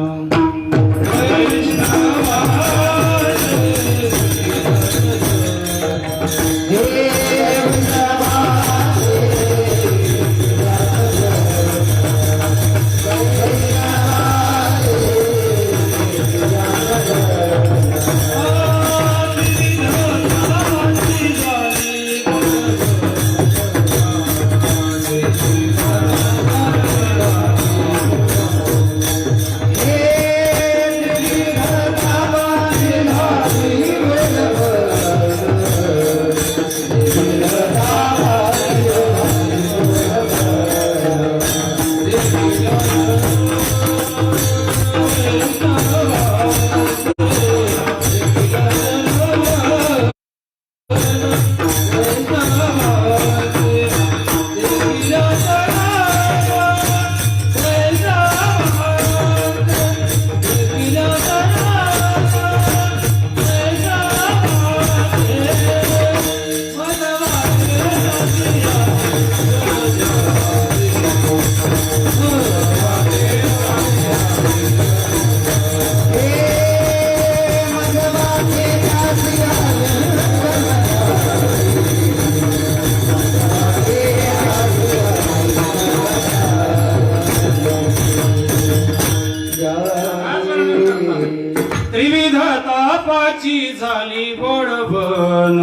त्रिविध तापाची झाली बोडबन,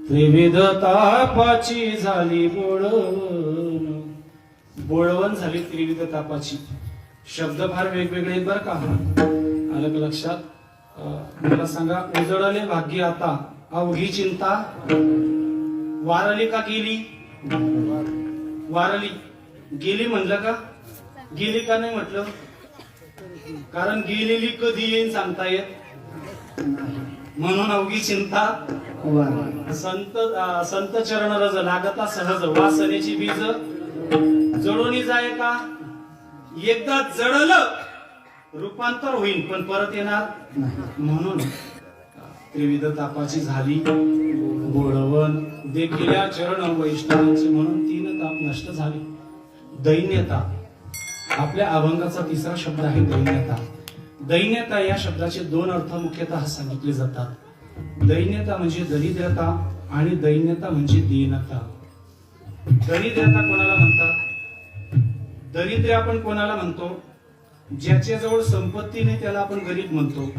त्रिविध तापाची झाली बोडबन. बोळवण झाली त्रिविध तापाची. शब्द फार वेगवेगळे आहेत बरं का. आलं का लक्षात? मला सांगा, उजळले भाग्य आता, अवघी चिंता वारली का गेली? वारली. गेली म्हणलं का? गेली का नाही म्हटलं? कारण गेलेली कधी येईन सांगता येत, म्हणून अवघी चिंता. संत चरण रज लागता सहज, वासनेची बीज जळून जाय का? एकदा जळलं रूपांतर होईल पण परत येणार नाही. म्हणून त्रिविध तापाची झाली बोळवण. देखील चरण वैष्णवांचे म्हणून 3 ताप नष्ट झाले. दैन्यता आपल्या अभंगाचा 3रा शब्द आहे, दैन्यता. दैन्यता या शब्दाचे 2 अर्थ मुख्यतः सांगितले जातात. दैन्यता म्हणजे दरिद्रता आणि दैन्यता म्हणजे दीनता. दरिद्रता कोणाला म्हणतात? दरिद्र आपण कोणाला म्हणतो? ज्याच्याजवळ संपत्ती नाही त्याला आपण गरीब म्हणतो.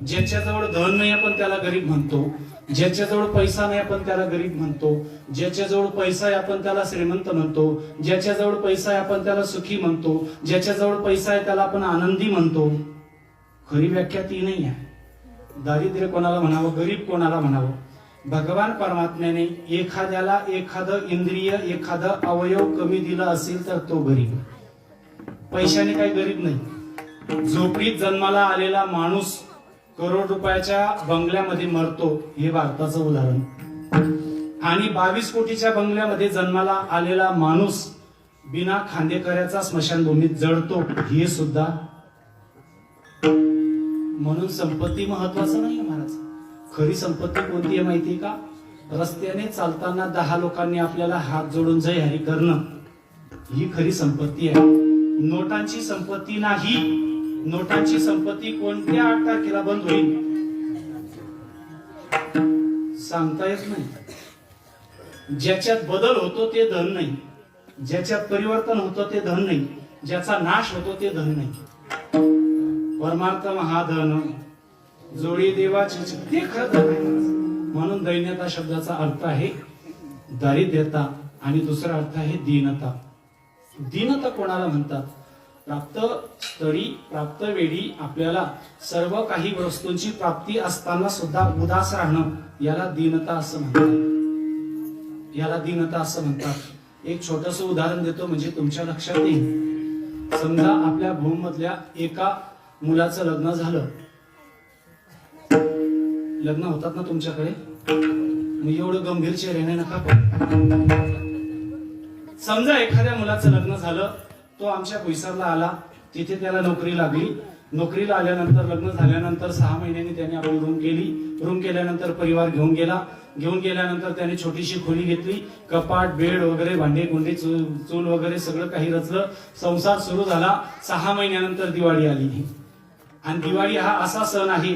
ज्याच्याजवळ धन नाही आपण त्याला गरीब म्हणतो. ज्याच्याजवळ पैसा नाही आपण त्याला गरीब म्हणतो. ज्याच्याजवळ पैसा आहे आपण त्याला श्रीमंत म्हणतो. ज्याच्याजवळ पैसा आहे आपण त्याला सुखी म्हणतो. ज्याच्याजवळ पैसा आहे त्याला आपण आनंदी म्हणतो. खरी व्याख्या ती नाही आहे. दारिद्र्य कोणाला म्हणावं, गरीब कोणाला म्हणावं? भगवान परमात्म्याने एखाद्याला एखादं इंद्रिय, एखादं अवयव कमी दिला असेल तर तो गरीब. पैशाने काही गरीब नाही. झोपडीत जन्माला आलेला माणूस करोड रुपयाच्या बंगल्यामध्ये मरतो, हे भारताचं उदाहरण. आणि 22 कोटीच्या बंगल्यामध्ये जन्माला आलेला माणूस बिना खांदेकऱ्याचा स्मशानभूमीत जळतो, हे सुद्धा. म्हणून संपत्ती महत्वाचं नाही महाराज. खरी संपत्ती कोणती आहे माहिती का? रस्त्याने चालताना 10 लोकांनी आपल्याला हात जोडून जय हरी करणं, ही खरी संपत्ती आहे. नोटांची संपत्ती नाही. नोटांची संपत्ती कोणत्या 8 तारखेला बंद होईल सांगता येत नाही. ज्याच्यात बदल होतो ते धन नाही, ज्याच्यात परिवर्तन होतं ते धन नाही, ज्याचा नाश होतो ते धन नाही. परमार्थ महाधन जोडी देवाची ते खरं धन आहे. म्हणून दैन्यता शब्दाचा अर्थ आहे दारिद्र्यता आणि दुसरा अर्थ आहे दीनता. दीनता कोणाला म्हणतात? प्राप्त स्थळी प्राप्त वेळी आपल्याला सर्व काही वस्तूंची प्राप्ती असताना सुद्धा उदास राहणं, याला दीनता असं म्हणतात. याला दीनता असं म्हणतात. एक छोटस उदाहरण देतो म्हणजे तुमच्या लक्षात येईल. समजा आपल्या भूममधल्या एका मुलाचं लग्न झालं. लग्न होतात ना तुमच्याकडे, मग एवढं गंभीर चेहऱ्याने नका पण. समजा एखाद्या मुलाचं लग्न झालं, तो आमच्या बोईसरला आला, तिथे त्याला नोकरी लागली. नोकरीला आल्यानंतर लग्न झाल्यानंतर 6 महिन्यांनी त्याने आपली रूम केली. रूम केल्यानंतर परिवार घेऊन गेला. घेऊन गेल्यानंतर त्याने छोटीशी खोली घेतली. कपाट, बेड वगैरे, भांडे कुंडे, चूल वगैरे सगळं काही रचलं. संसार सुरू झाला. 6 महिन्यानंतर दिवाळी आली. आणि दिवाळी हा असा सण आहे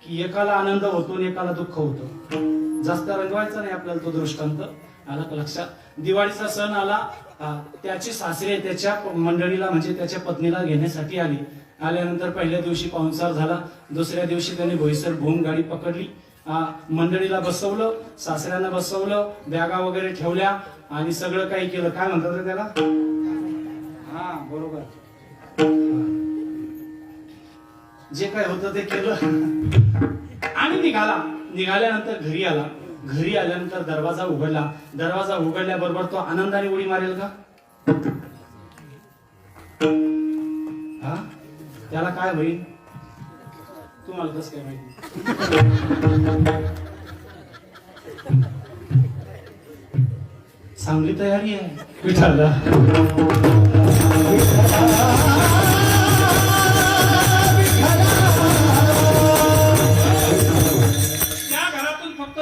की एकाला आनंद होतो आणि एकाला दुःख होतं. जास्त रंगवायचा नाही आपल्याला तो दृष्टांत. आला का लक्षात? दिवाळीचा सण आला. त्याची सासरे त्याच्या मंडळीला म्हणजे त्याच्या पत्नीला घेण्यासाठी आली. आल्यानंतर पहिल्या दिवशी पाहुणचार झाला. दुसऱ्या दिवशी त्याने बोईसर भूम गाडी पकडली. मंडळीला बसवलं, सासऱ्यांना बसवलं, बॅगा वगैरे ठेवल्या आणि सगळं काही केलं. काय म्हणतात त्याला? हा बरोबर, जे काय होतं ते केलं आणि निघाला. निघाल्यानंतर घरी आला. घरी आल्यानंतर दरवाजा उघडला. दरवाजा उघडल्याबरोबर तो आनंदाने उडी मारेल का? हा, त्याला काय होईल तुम्हाला कसं काय माहिती? चांगली तयारी आहे विठाला.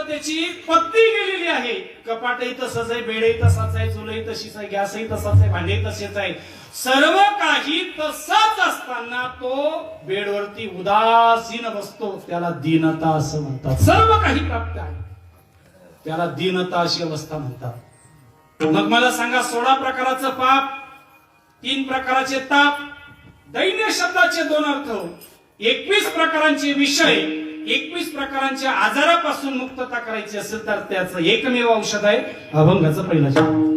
त्याची पत्नी गेलेली आहे. कपाटही तसंच आहे, बेडही तसाच आहे, चुलही तशीच आहे, गॅसही तसाच आहे, भांडेही तसेच आहे. सर्व काही तसाच असताना तो बेडवरती उदासीन बसतो. त्याला दीनता असं म्हणतात. सर्व काही प्राप्त आहे, त्याला दीनता अशी अवस्था म्हणतात. मग मला सांगा, 16 प्रकारचं पाप, 3 प्रकारचे ताप, दैन्य शब्दाचे 2 अर्थ, 21 प्रकारांचे विषय, 21 प्रकारांच्या आजारापासून मुक्तता करायची असेल तर त्याचं एकमेव औषध आहे अभंगाचं पहिलं शब्द.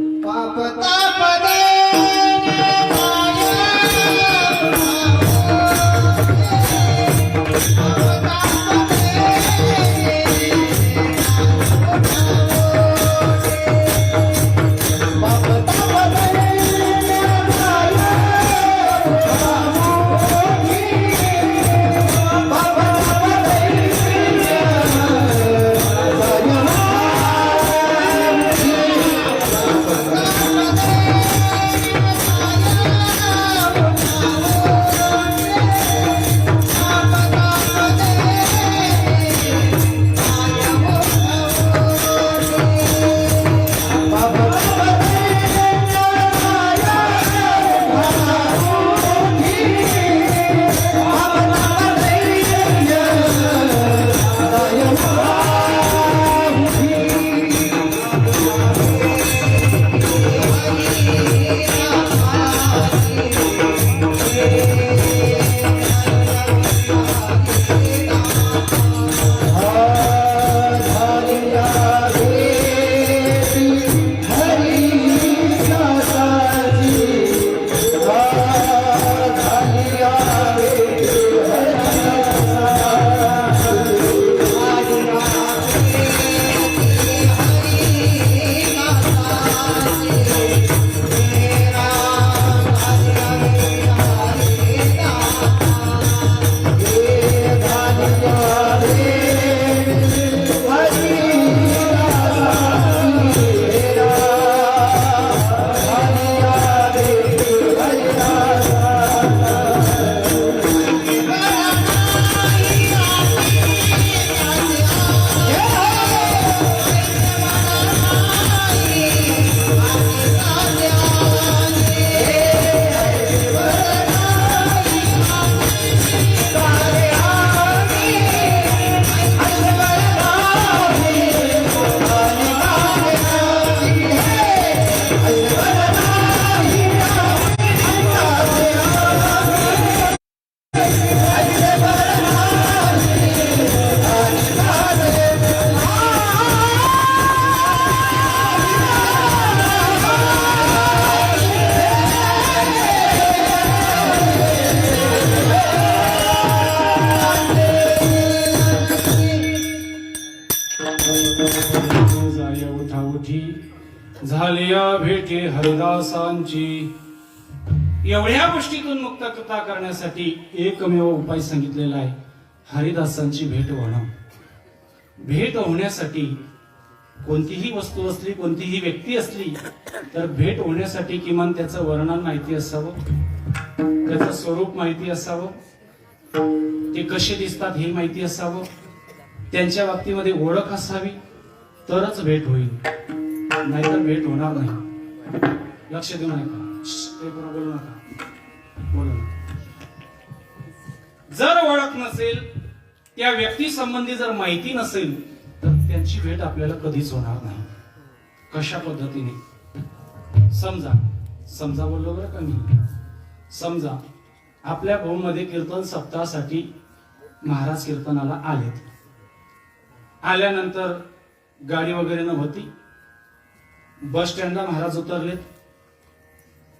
जाय उठा उठी झालिया भेटी हरिदासांची. एवढ्या गोष्टीतून मुक्तता करण्यासाठी एकमेव उपाय सांगितलेला आहे, हरिदासांची भेट होणं. भेट होण्यासाठी कोणतीही वस्तू असली, कोणतीही व्यक्ती असली तर भेट होण्यासाठी किमान त्याचं वर्णन माहिती असावं, त्याचं स्वरूप माहिती असावं, ते कसे दिसतात हे माहिती असावं, त्यांच्या बाबतीमध्ये ओळख असावी, तरच भेट होईल, नाहीतर भेट होणार नाही. लक्ष देऊ नका, बोलू नका, बोलू नका. जर ओळख नसेल, त्या व्यक्ती संबंधी जर माहिती नसेल तर त्यांची भेट आपल्याला कधीच होणार नाही. कशा पद्धतीने? समजा बोललो बरं का मी. समजा आपल्या भाऊमध्ये कीर्तन सप्ताहासाठी महाराज कीर्तनाला आलेत. आल्यानंतर गाडी वगैरे नव्हती, बस स्टँडला महाराज उतरलेत.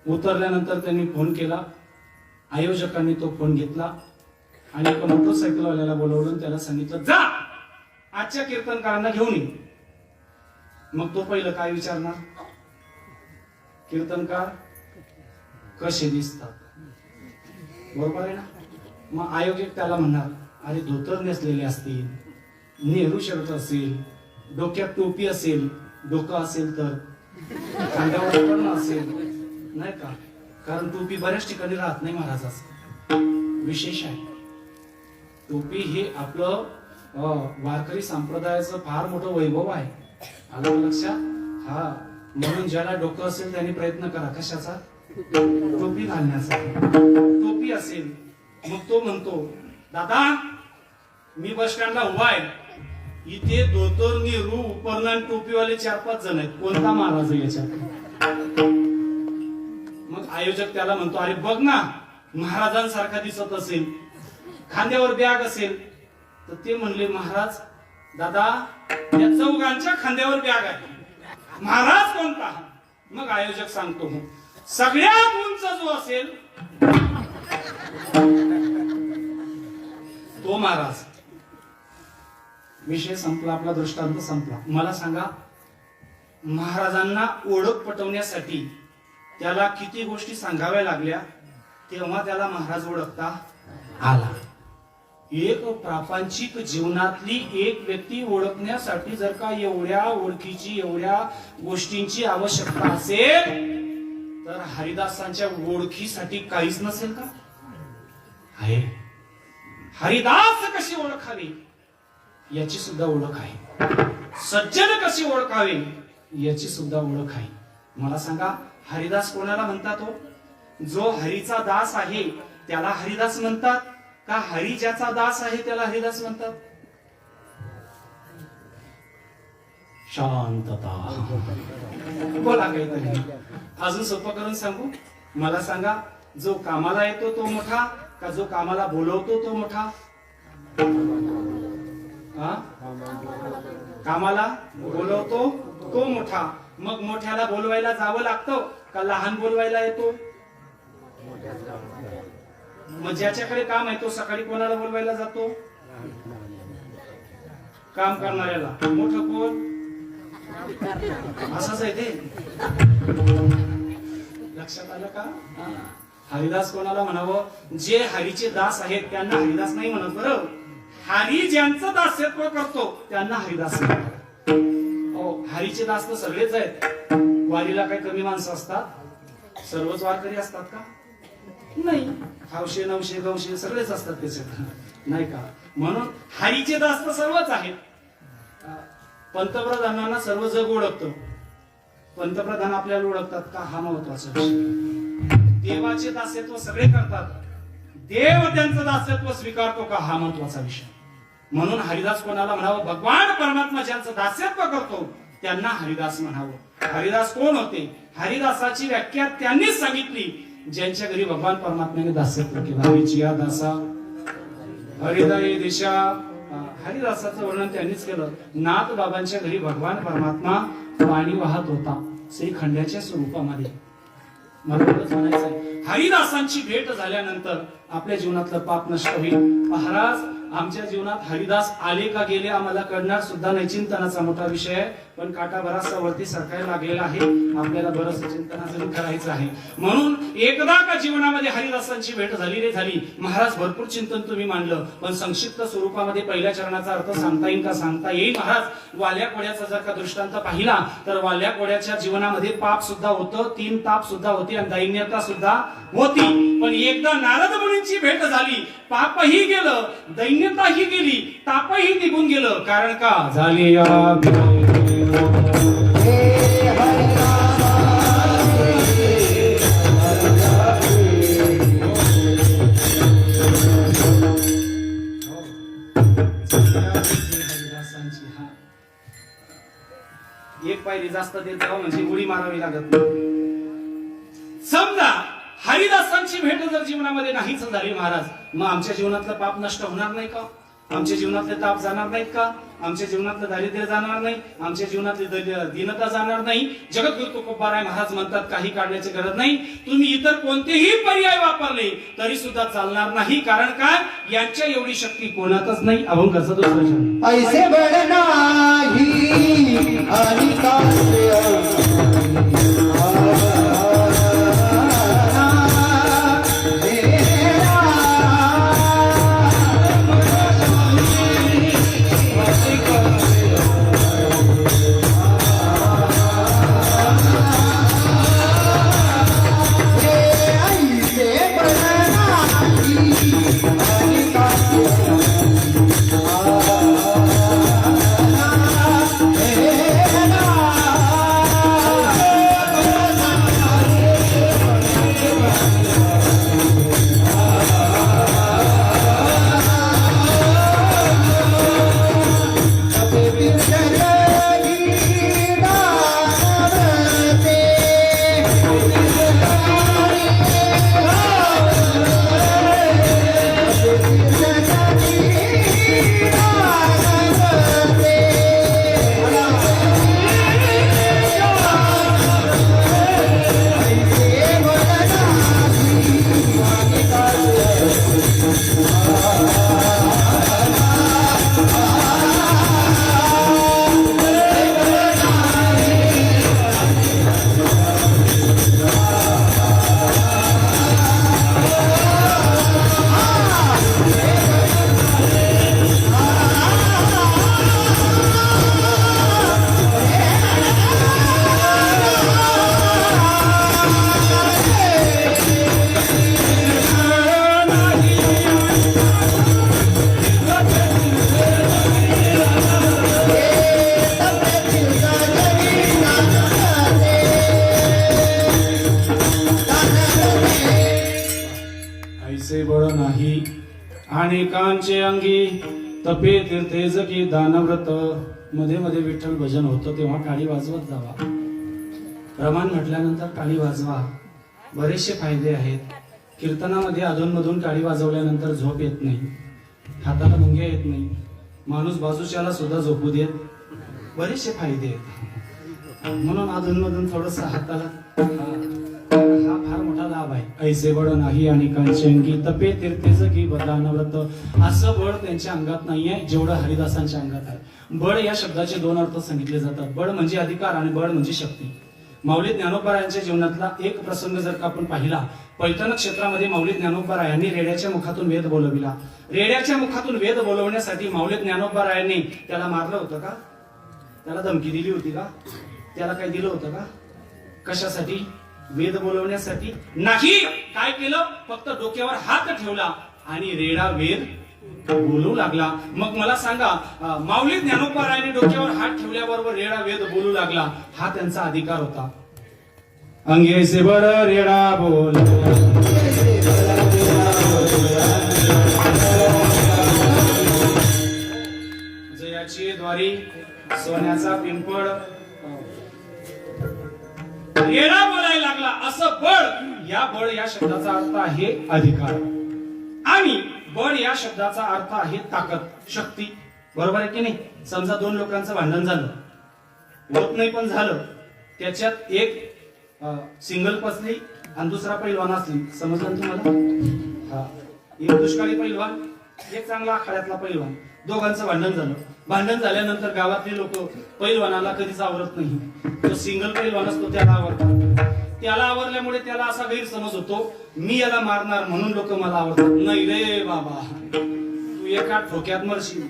उतरल्यानंतर त्यांनी फोन केला, आयोजकांनी तो फोन घेतला आणि एका मोटरसायकलवाल्याला बोलवलं, त्याला सांगितलं जा आजच्या कीर्तनकारांना घेऊन ये. मग तो पहिलं काय विचारणार? कीर्तनकार कसे दिसतात, बरोबर आहे ना? मग आयोजक त्याला म्हणणार, अरे धोतर नेसलेले असतील, नेहरू शर्ट असेल, डोक्यात टोपी असेल, डोकं असेल तर खांद्यावर पण असेल, नाही का? कारण टोपी बऱ्याच ठिकाणी राहत नाही महाराजाचं, विशेष आहे. टोपी हे आपलं वारकरी संप्रदायाचं फार मोठं वैभव आहे. आलं लक्षात? हा, म्हणून ज्याला डोकं असेल त्यांनी प्रयत्न करा. कशाचा? टोपी घालण्याचा. टोपी असेल. मग तो म्हणतो, दादा मी बस स्टँडला उभा आहे, इथे धोतर नेहरू उपरणान टोपीवाले 4-5 जण आहेत, कोणता महाराज याच्यात? मग आयोजक त्याला म्हणतो, अरे बघ ना, महाराजांसारखा दिसत असेल, खांद्यावर बॅग असेल. तर ते म्हणले, महाराज दादा या चौघांच्या खांद्यावर बॅग आहे, महाराज कोणता? मग आयोजक सांगतो, सगळ्यात उंच जो असेल तो महाराज. विषय संपला, आपला दृष्टांत संपला. मला सांगा, महाराजांना ओळख पटवण्यासाठी त्याला किती गोष्टी सांगाव्या लागल्या, तेव्हा त्याला महाराज ओळखता आला. एक प्रापंचिक जीवनातली एक व्यक्ती ओळखण्यासाठी जर का एवढ्या ओळखीची, एवढ्या गोष्टींची आवश्यकता असेल तर हरिदासांच्या ओळखीसाठी काहीच नसेल का? आहे. हरिदास कशी ओळखावे याची सुद्धा ओळख आहे. सज्जन कशी ओळखावे याची सुद्धा ओळख आहे. मला सांगा, हरिदास कोणाला म्हणतात? जो हरीचा दास आहे त्याला हरिदास म्हणतात का हरी ज्याचा दास आहे त्याला हरिदास म्हणतात? शांतता. बोला काहीतरी. अजून सोपं करून सांगू? मला सांगा, जो कामाला येतो तो मोठा का जो कामाला बोलवतो तो मोठा? कामाला बोलवतो तो मोठा. मग मोठ्याला बोलवायला जावं लागतं का लहान बोलवायला येतो? मग ज्याच्याकडे काम आहे तो सकाळी कोणाला बोलवायला जातो? काम करणाऱ्याला. मोठं कोण? असंच आहे ते. लक्षात आलं का? हरिदास कोणाला म्हणावं? जे हरीचे दास आहेत त्यांना हरिदास नाही म्हणत. बरं, हरी ज्यांचं दास्यत्व करतो त्यांना हरिदास म्हणतात. हरीचे दास तर सगळेच आहेत. वारीला काही कमी माणसं असतात? सर्वच वारकरी असतात का? नाही. 800, 900, 900 सगळेच असतात त्याच्यात, नाही का? म्हणून हरीचे दास तर सर्वच आहेत. पंतप्रधानांना सर्व जग ओळखतं, पंतप्रधान आपल्याला ओळखतात का? हा महत्वाचा विषय. देवाचे दास्यत्व सगळे करतात, देव त्यांचं दास्यत्व स्वीकारतो का? हा महत्वाचा विषय. म्हणून हरिदास कोणाला म्हणावं? भगवान परमात्मा ज्यांचं दास्यत्व करतो त्यांना हरिदास म्हणावं. हरिदास कोण होते? हरिदासाची व्याख्या त्यांनीच सांगितली ज्यांच्या घरी भगवान परमात्म्याने दास्यत्व केलं. हरीची या दासा हरिदय दिशा. हरिदासाचं वर्णन त्यांनीच केलं. नाथ बाबांच्या घरी भगवान परमात्मा पाणी वाहत होता श्रीखंडाच्या स्वरूपामध्ये. मला एवढंच म्हणायचं आहे, हरिदासांची भेट झाल्यानंतर आपल्या जीवनातलं पाप नष्ट होईल. महाराज आमच्या जीवनात हरिदास आले का गेले आम्हाला कळणार सुद्धा नाही. चिंतनाचा मोठा विषय आहे, पण काटा बराचसा वरती सरकायला लागलेला आहे. आपल्याला बरंच चिंतनाचं करायचं आहे. म्हणून एकदा का जीवनामध्ये हरिदासांची भेट झाली रे झाली. महाराज भरपूर चिंतन तुम्ही मांडलं, पण संक्षिप्त स्वरूपामध्ये पहिल्या चरणाचा अर्थ सांगता येईल का? सांगता येईल. महाराज वाल्या कोड्याचा जर का दृष्टांत पाहिला तर वाल्या कोड्याच्या जीवनामध्ये पाप सुद्धा होतं, 3 ताप सुद्धा होती आणि दैन्यता सुद्धा होती. पण एकदा नारद मुनींची भेट झाली, पापही गेलं, दैन्यताही गेली, तापही निघून गेलं. कारण का? झाली या एक पायरी जास्त देत जावं म्हणजे उडी मारावी लागत नाही. समजा हरिदासांची भेट जर जीवनामध्ये नाहीच झाली महाराज, मग आमच्या जीवनातलं पाप नष्ट होणार नाही का? आमच्या जीवनातले ताप जाणार नाहीत का? आमच्या जीवनातलं दारिद्र्य जाणार नाही? आमच्या जीवनातली दीनता जाणार नाही? जगद्गुरु तुकोबाराय महाराज म्हणतात काही काढण्याची गरज नाही. तुम्ही इतर कोणतेही पर्याय वापरले तरी सुद्धा चालणार नाही. कारण काय? यांच्या एवढी शक्ती कोणातच नाही. अभंगाचा दुसरा शब्द ऐसे बळ नाही आणि अनेकांचे अंगी तपे तीर्थे जगी दानव्रत. मध्ये मध्ये विठ्ठल भजन होतं तेव्हा टाळी वाजवत जावा. प्रमाण म्हटल्यानंतर टाळी वाजवा. बरेचसे फायदे आहेत. कीर्तनामध्ये अधूनमधून टाळी वाजवल्यानंतर झोप येत नाही, हाताला मुंग्या येत नाही, माणूस बाजूच्याला सुद्धा झोपू देत. बरेचसे फायदे आहेत. म्हणून अधूनमधून थोडस हाताला हा फार मोठा लाभ आहे. ऐसे बळ नाही आणि अंगी तपे तीर्थे जगी दानव्रत. असं बळ त्यांच्या अंगात नाहीये जेवढं हरिदासांच्या अंगात आहे. बळ या शब्दाचे 2 अर्थ सांगितले जातात. बळ म्हणजे अधिकार आणि बळ म्हणजे शक्ती. माऊली ज्ञानोबारायांच्या जीवनातला एक प्रसंग जर का आपण पाहिला, पैठण क्षेत्रामध्ये माऊली ज्ञानोबारायांनी रेड्याच्या मुखातून वेद बोलविला. रेड्याच्या मुखातून वेद बोलवण्यासाठी माऊली ज्ञानोबारायांनी त्याला मारलं होतं का? त्याला धमकी दिली होती का? त्याला काय दिलं होतं का? कशासाठी? वेद बोलवण्यासाठी नाही. काय केलं? फक्त डोक्यावर हात ठेवला आणि रेडा वेद बोलू लागला. मग मला सांगा, माऊली ज्ञानोबारायांनी डोक्यावर हात ठेवल्याबरोबर रेडा वेद बोलू लागला, हा त्यांचा अधिकार होता. अंगे से बळ रेडा बोल, जयाची द्वारी सोन्याचा पिंपळ, रेडा बोलायला लागला. असं बळ, या बळ या शब्दाचा अर्थ आहे अधिकार आणि बळ या शब्दाचा अर्थ आहे ताकद, शक्ती. बरोबर आहे की नाही? समजा 2 लोकांचं भांडण झालं, होत नाही पण झालं, त्याच्यात एक सिंगल पसली आणि दुसरा पैलवान असली, समजलं तुम्हाला? एक दुष्काळी पैलवान एक चांगला आखाड्यातला पैलवान, दोघांचं भांडण झालं. भांडण झाल्यानंतर गावातले लोक पैलवानाला कधीच आवरत नाही. जो सिंगल पैलवान असतो त्याला आवडतात. त्याला आवरल्यामुळे त्याला असा गैरसमज होतो, मी याला मारणार म्हणून लोक मला आवडतात. नाही रे बाबा, तू एका ठोक्यात मरशील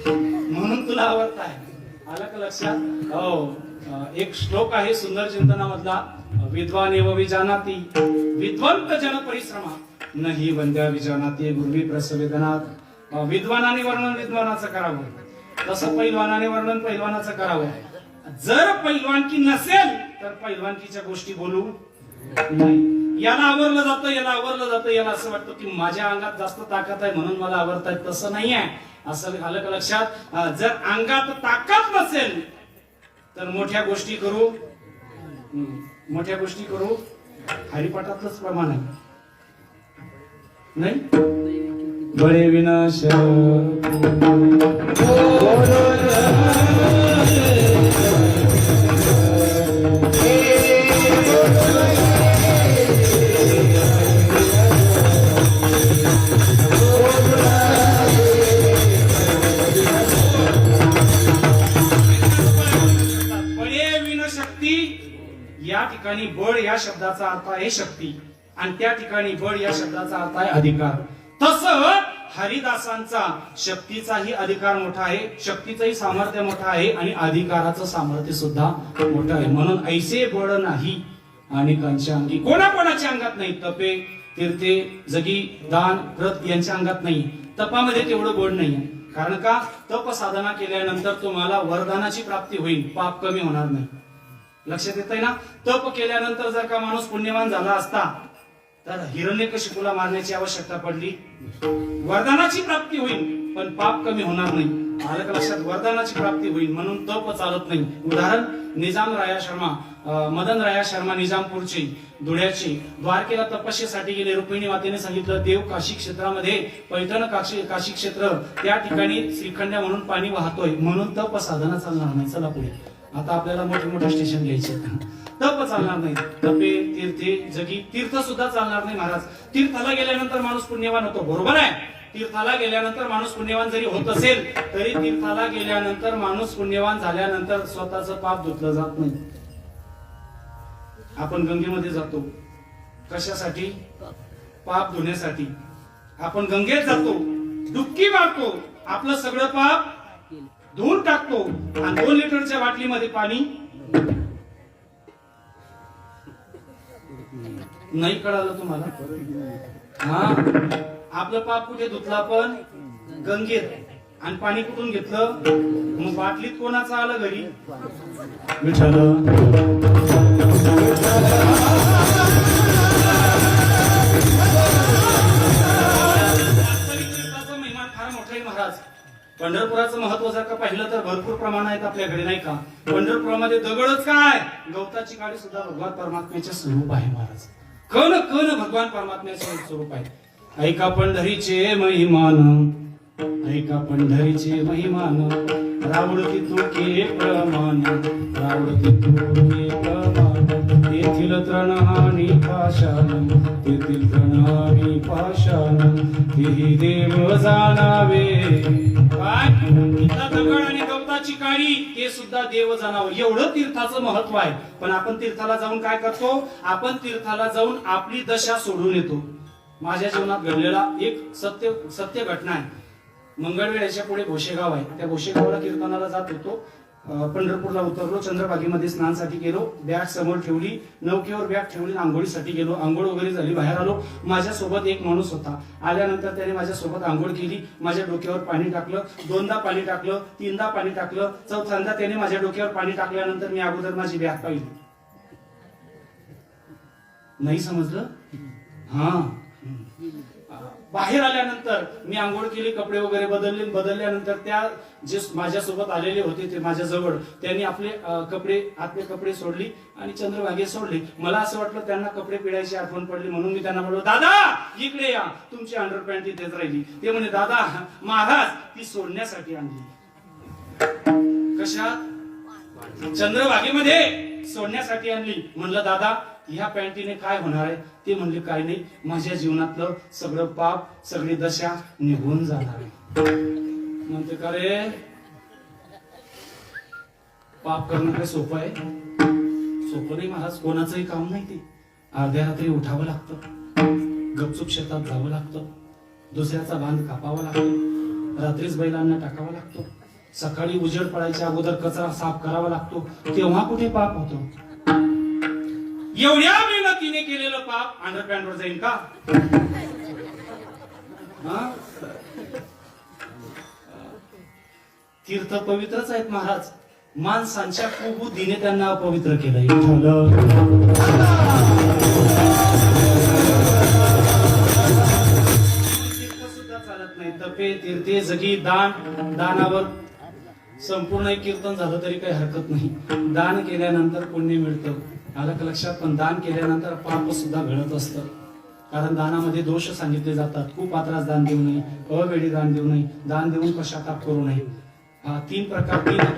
म्हणून तुला आवडताय. आलं का लक्षात? हो. एक श्लोक आहे सुंदर चिंतनामधला, विद्वान एव विजानाती विद्वंत जन परिश्रमा नाही वंद्या विजानाती गुरुवी प्रसवेदनात. विद्वानाने वर्णन विद्वानाचं करावं, तसं पैलवानाने वर्णन पैलवानाचं करावं. जर पैलवानकी नसेल तर पैलवानकीच्या गोष्टी बोलू नाही. याला आवरलं जातं, याला आवरलं जातं, याला असं वाटतं की माझ्या अंगात जास्त ताकद आहे म्हणून मला आवरतायत. तसं नाही आहे. असं आलं का लक्षात? जर अंगात ताकद नसेल तर मोठ्या गोष्टी करू, मोठ्या गोष्टी करू हरिपाठातलंच प्रमाण आहे. नाही बळे विनाश या ठिकाणी बळ या शब्दाचा अर्थ आहे शक्ती आणि त्या ठिकाणी बळ या शब्दाचा अर्थ आहे अधिकार. तसं हरिदासांचा शक्तीचाही अधिकार मोठा आहे, शक्तीचंही सामर्थ्य मोठं आहे आणि अधिकाराचं सामर्थ्य सुद्धा मोठं आहे. म्हणून ऐसे बळ नाही आणि कांच्या अंगी, कोणाकोणाच्या अंगात नाही. तपे तीर्थे जगी दान व्रत यांच्या अंगात नाही. तपामध्ये तेवढं बळ नाही. कारण का? तप साधना केल्यानंतर तुम्हाला वरदानाची प्राप्ती होईल, पाप कमी होणार नाही. लक्षात येत आहे ना? तप केल्यानंतर जर का माणूस पुण्यवान झाला असता तर हिरण्यकशिपूला मारण्याची आवश्यकता पडली. वरदानाची प्राप्ती होईल पण पाप कमी होणार नाही. आलं का लक्षात? वरदानाची प्राप्ती होईल म्हणून तप चालत नाही. उदाहरण निजाम राया शर्मा, मदन राया शर्मा निजामपूरचे धुळ्याचे द्वारकेला तपस्येसाठी गेले. रुक्मिणी मातेने सांगितलं देव काशी क्षेत्रामध्ये पैठण काशी क्षेत्र त्या ठिकाणी श्रीखंड्या म्हणून पाणी वाहतोय म्हणून तप साधना चालणार नाही. चला पुढे. आता आपल्याला मोठे मोठे स्टेशन घ्यायचे. तप चालणार नाही. तपे तीर्थे जगी, तीर्थ सुद्धा चालणार नाही महाराज. तीर्थाला गेल्यानंतर माणूस पुण्यवान होतो, बरोबर आहे. तीर्थाला गेल्यानंतर माणूस पुण्यवान जरी होत असेल तरी तीर्थाला गेल्यानंतर माणूस पुण्यवान झाल्यानंतर स्वतःचं पाप धुतलं जात नाही. आपण गंगेमध्ये जातो कशासाठी? पाप धुण्यासाठी. आपण गंगेत जातो, डुबकी मारतो, आपलं सगळं पाप धुवून टाकतो आणि 2 लिटरच्या बाटलीमध्ये पाणी. नाही कळालं तुम्हाला? हा, आपलं पाप कुठे धुतलं आपण? गंगेत. आणि पाणी कुठून घेतलं? मग बाटलीत कोणाचं आलं घरी? विठ्ठल. महिमा फार मोठा आहे महाराज. पंढरपुराचं महत्व जर का पाहिलं तर भरपूर प्रमाण आहेत आपल्याकडे, नाही का? पंढरपुरामध्ये दगडच काय, गवताची काडी सुद्धा भगवान परमात्म्याचे स्वरूप आहे महाराज. कण कण भगवान परमात्म्याचे स्वरूप आहे. ऐका पंढरीचे महिमान, ऐका पंढरीचे महिमान, रावळती तुके प्रमाण, रावळती तुके प्रमाण. तेथील तृणहानी पाषाण, तेथील तृणहानी पाषाण, तेही देव जाणावे. काय? इथला दगड आणि गवताची काडी ते सुद्धा देव जाणावं. एवढं तीर्थाचं महत्व आहे. पण आपण तीर्थाला जाऊन काय करतो? आपण तीर्थाला जाऊन आपली दशा सोडून येतो. माझ्या जीवनात घडलेला एक सत्य घटना आहे. मंगळवेळ्याच्या पुढे भोशेगाव आहे. त्या भोशेगावला कीर्तनाला जात होतो. पंढरपूरला उतरलो, चंद्रभागेमध्ये स्नानासाठी गेलो, बॅग समोर ठेवली, नौकेवर बॅग ठेवली, आंघोळीसाठी गेलो. आंघोळ वगैरे झाली, बाहेर आलो. माझ्यासोबत एक माणूस होता. आल्यानंतर त्याने माझ्यासोबत आंघोळ केली, माझ्या डोक्यावर पाणी टाकलं, 2दा पाणी टाकलं, 3दा पाणी टाकलं, 4थ्यांदा त्याने माझ्या डोक्यावर पाणी टाकल्यानंतर मी अगोदर माझी बॅग पाहिली. नाही समजलं? हा. बाहेर आल्यानंतर मी आंघोळ केली, कपडे वगैरे बदलल्यानंतर त्या जे माझ्यासोबत आलेले होते ते माझ्या जवळ त्यांनी आपले आतले कपडे सोडली आणि चंद्रभागेत सोडले. मला असं वाटलं त्यांना कपडे पिळायची आठवण पडली म्हणून मी त्यांना बोललो, दादा इकडे या, तुमची अंडरपॅन्ट इथेच राहिली. ते म्हणे, दादा महाराज ती सोडण्यासाठी आणली. कशात? चंद्रभागेमध्ये सोडण्यासाठी आणली. म्हणलं दादा ह्या पॅन्टीने काय होणार आहे? ते म्हणले काय नाही, माझ्या जीवनातलं सगळं पाप, सगळी दशा निघून जाणार आहे. म्हणते का रे, पाप करणं काय सोपं आहे? सोपं नाही महाराज, कोणाचंही काम नाही ते. अर्ध्या रात्री उठावं लागतं, गपचूप शेतात जावं लागतं, दुसऱ्याचा बांध कापावा लागतो, रात्रीच बैलांना टाकावा लागतो, सकाळी उजेड पडायच्या अगोदर कचरा साफ करावा लागतो. तेव्हा कुठे पाप होतो? एवढ्या मेहनतीने केलेलं पाप अंडरपॅन्टवर जाईल का? हा? तीर्थ पवित्रच आहेत महाराज, माणसांच्या कुबुद्धीने त्यांना अपवित्र केलं. सुद्धा चालत नाही. तपे, तीर्थे, जगी, दानावर संपूर्ण एक कीर्तन झालं तरी काही हरकत नाही. दान केल्यानंतर पुण्य मिळतं, आलं का लक्षात? पण दान केल्यानंतर पाप सुद्धा घडत असतं. कारण दानामध्ये दोष सांगितले जातात. कुपात्रास दान देऊ नये, अवेळी दान देऊ नये, दान देऊन पश्चाताप करू नये. तीन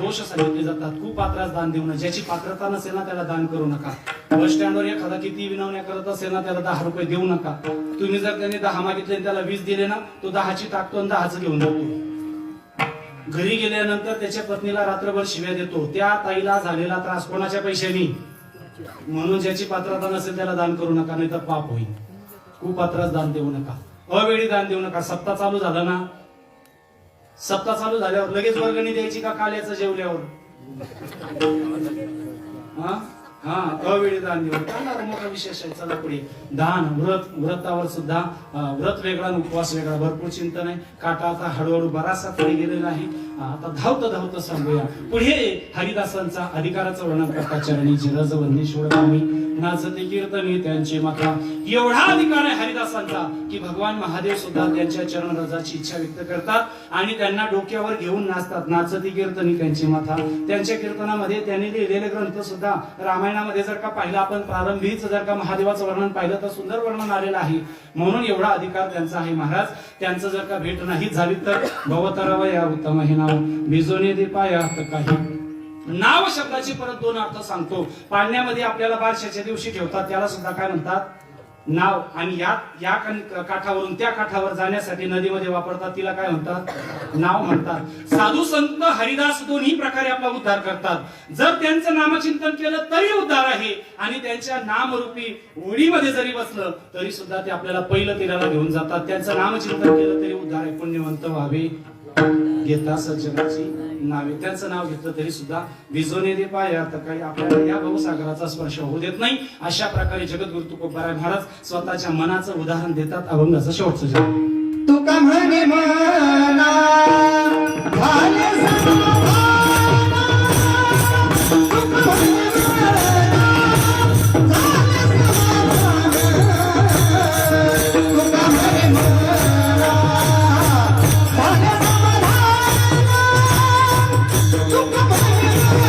दोष सांगितले जातात. कुपात्रास दान देऊ नये, ज्याची पात्रता नसेल ना त्याला दान करू नका. बस स्टँडवर एखादा किती विनवण्या करत असेल ना त्याला 10 रुपये देऊ नका. तुम्ही जर त्याने 10 मागितले आणि त्याला 20 दिले ना, तो 10ची टाकतो आणि 10चं घेऊन जातो. घरी गेल्यानंतर त्याच्या पत्नीला रात्रभर शिव्या देतो. त्या ताईला झालेला त्रास कोणाच्या पैशानी? म्हणून ज्याची पात्रता नसेल त्याला दान करू नका, नाही तर पाप होईल. कुपात्रास दान देऊ नका, अवेळी दान देऊ नका. सप्ताह चालू झाला ना, सप्ताह चालू झाल्यावर लगेच वर्गणी द्यायची का काल्याचं जेवल्यावर? अवेळी दान देऊ नका. मोठा विशेष आहे. चला पुढे. दान, व्रतावर सुद्धा व्रत वेगळा, उपवास वेगळा. भरपूर चिंतन आहे. काटा आता हळूहळू बराचसा पुढे गेलेला आहे. आता धावत सांगूया. पुढे हरिदासांचा अधिकाराचं वर्णन करता. चरणी जिरज वंदी शोडगामी नाचते कीर्तनी त्यांची माता. एवढा अधिकार आहे हरिदासांचा की भगवान महादेव सुद्धा त्यांच्या चरण रजाची इच्छा व्यक्त करतात आणि त्यांना डोक्यावर घेऊन नाचतात. नाचती कीर्तनी त्यांची माता. त्यांच्या कीर्तनामध्ये त्यांनी लिहिलेले ग्रंथ सुद्धा रामायणामध्ये जर का पाहिलं आपण, प्रारंभीच जर का महादेवाचं वर्णन पाहिलं तर सुंदर वर्णन आलेलं आहे. म्हणून एवढा अधिकार त्यांचा आहे महाराज. त्यांचं जर का भेट नाही झाली तर भवतरवया उत्तम हे नाव बिजोने दे पाया काही. नाव शब्दाची परत 2 अर्थ सांगतो. पाळण्यामध्ये आपल्याला बारशाच्या दिवशी ठेवतात, त्याला सुद्धा काय म्हणतात? नाव. आणि या काठावरून त्या काठावर जाण्यासाठी नदीमध्ये वापरतात, तिला काय म्हणतात? नाव म्हणतात. साधू संत हरिदास दोन्ही प्रकारे आपला उद्धार करतात. जर त्यांचं नामचिंतन केलं तरी उद्धार आहे, आणि त्यांच्या नामरूपी ओळीमध्ये जरी बसलं तरी सुद्धा ते आपल्याला पहिलं तीराला घेऊन जातात. त्यांचं नामचिंतन केलं तरी उद्धार आहे. पुण्यवंत व्हावे घेता सज्जनाची नावे. त्यांचं नाव घेतलं तरी सुद्धा बिजोने दे पाया तर काही आपल्याला या भवसागराचा स्पर्श होऊ देत नाही. अशा प्रकारे जगद्गुरु तुकोबाराय महाराज स्वतःच्या मनाचं उदाहरण देतात. अभंगाचं शेवटचं जग. तुका म्हणे मना झाले समाधान, तुका म्हणे मना झाले समाधान, तुका म्हणे मना झाले समाधान, तुका म्हणे मना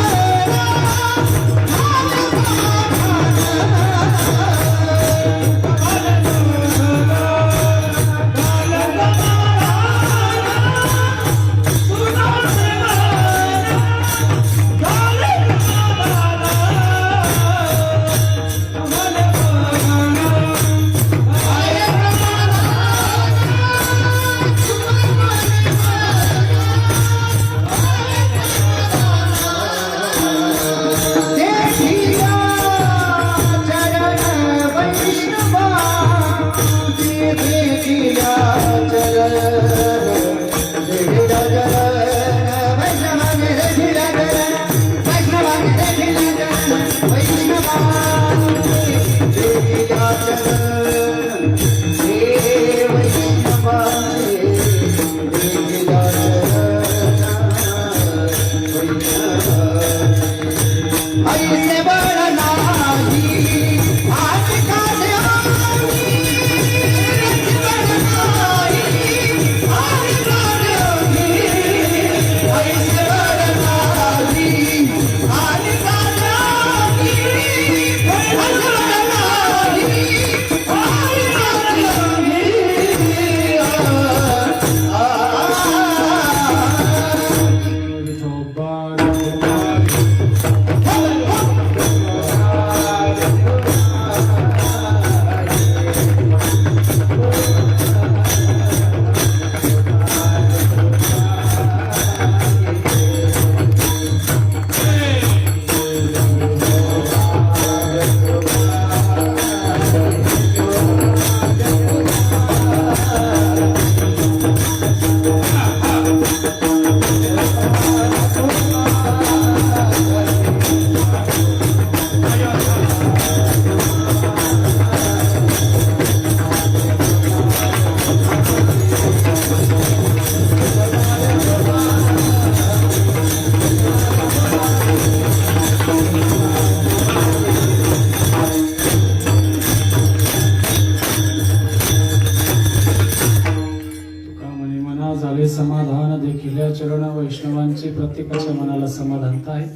प्रकारचे प्रत्येकाच्या मनाला समाधानता आहे,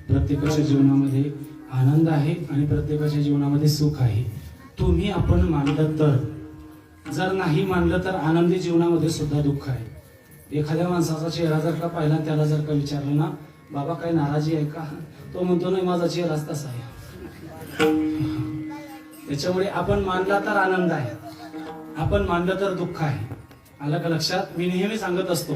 प्रत्येकाच्या जीवनामध्ये आनंद आहे आणि प्रत्येकाच्या जीवनामध्ये सुख आहे. तुम्ही आपण मानलं तर, जर नाही मानलं तर आनंदी जीवनामध्ये सुद्धा दुःख आहे. एखाद्या माणसाचा चेहरा जर का पाहिला, त्याला जर का विचारलं ना, बाबा काही नाराजी आहे का, तो म्हणतो नाही, माझा चेहराच तसा आहे. त्याच्यामुळे आपण मानला तर आनंद आहे, आपण मानलं तर दुःख आहे. आलं का लक्षात? मी नेहमी सांगत असतो,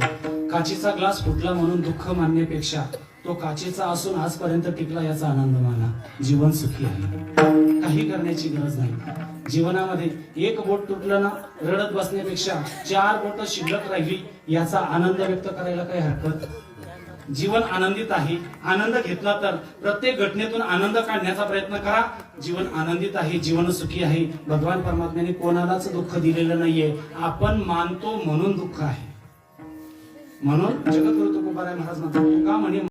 काचेचा ग्लास फुटला म्हणून दुःख मानण्यापेक्षा तो काचेचा असून आजपर्यंत टिकला याचा आनंद माना. जीवन सुखी आहे, काही करण्याची गरज नाही. जीवनामध्ये एक बोट तुटलं ना, रडत बसण्यापेक्षा 4 बोट शिल्लक राहिली याचा आनंद व्यक्त करायला काही हरकत. जीवन आनंदित आहे, आनंद घेतला तर प्रत्येक घटनेतून आनंद काढण्याचा प्रयत्न करा. जीवन आनंदित आहे, जीवन सुखी आहे. भगवान परमात्म्याने कोणालाच दुःख दिलेलं नाहीये, आपण मानतो म्हणून दुःख आहे. म्हणून जगद्गुरु तुकोबाराय महाराज म्हणतात, तुका म्हणे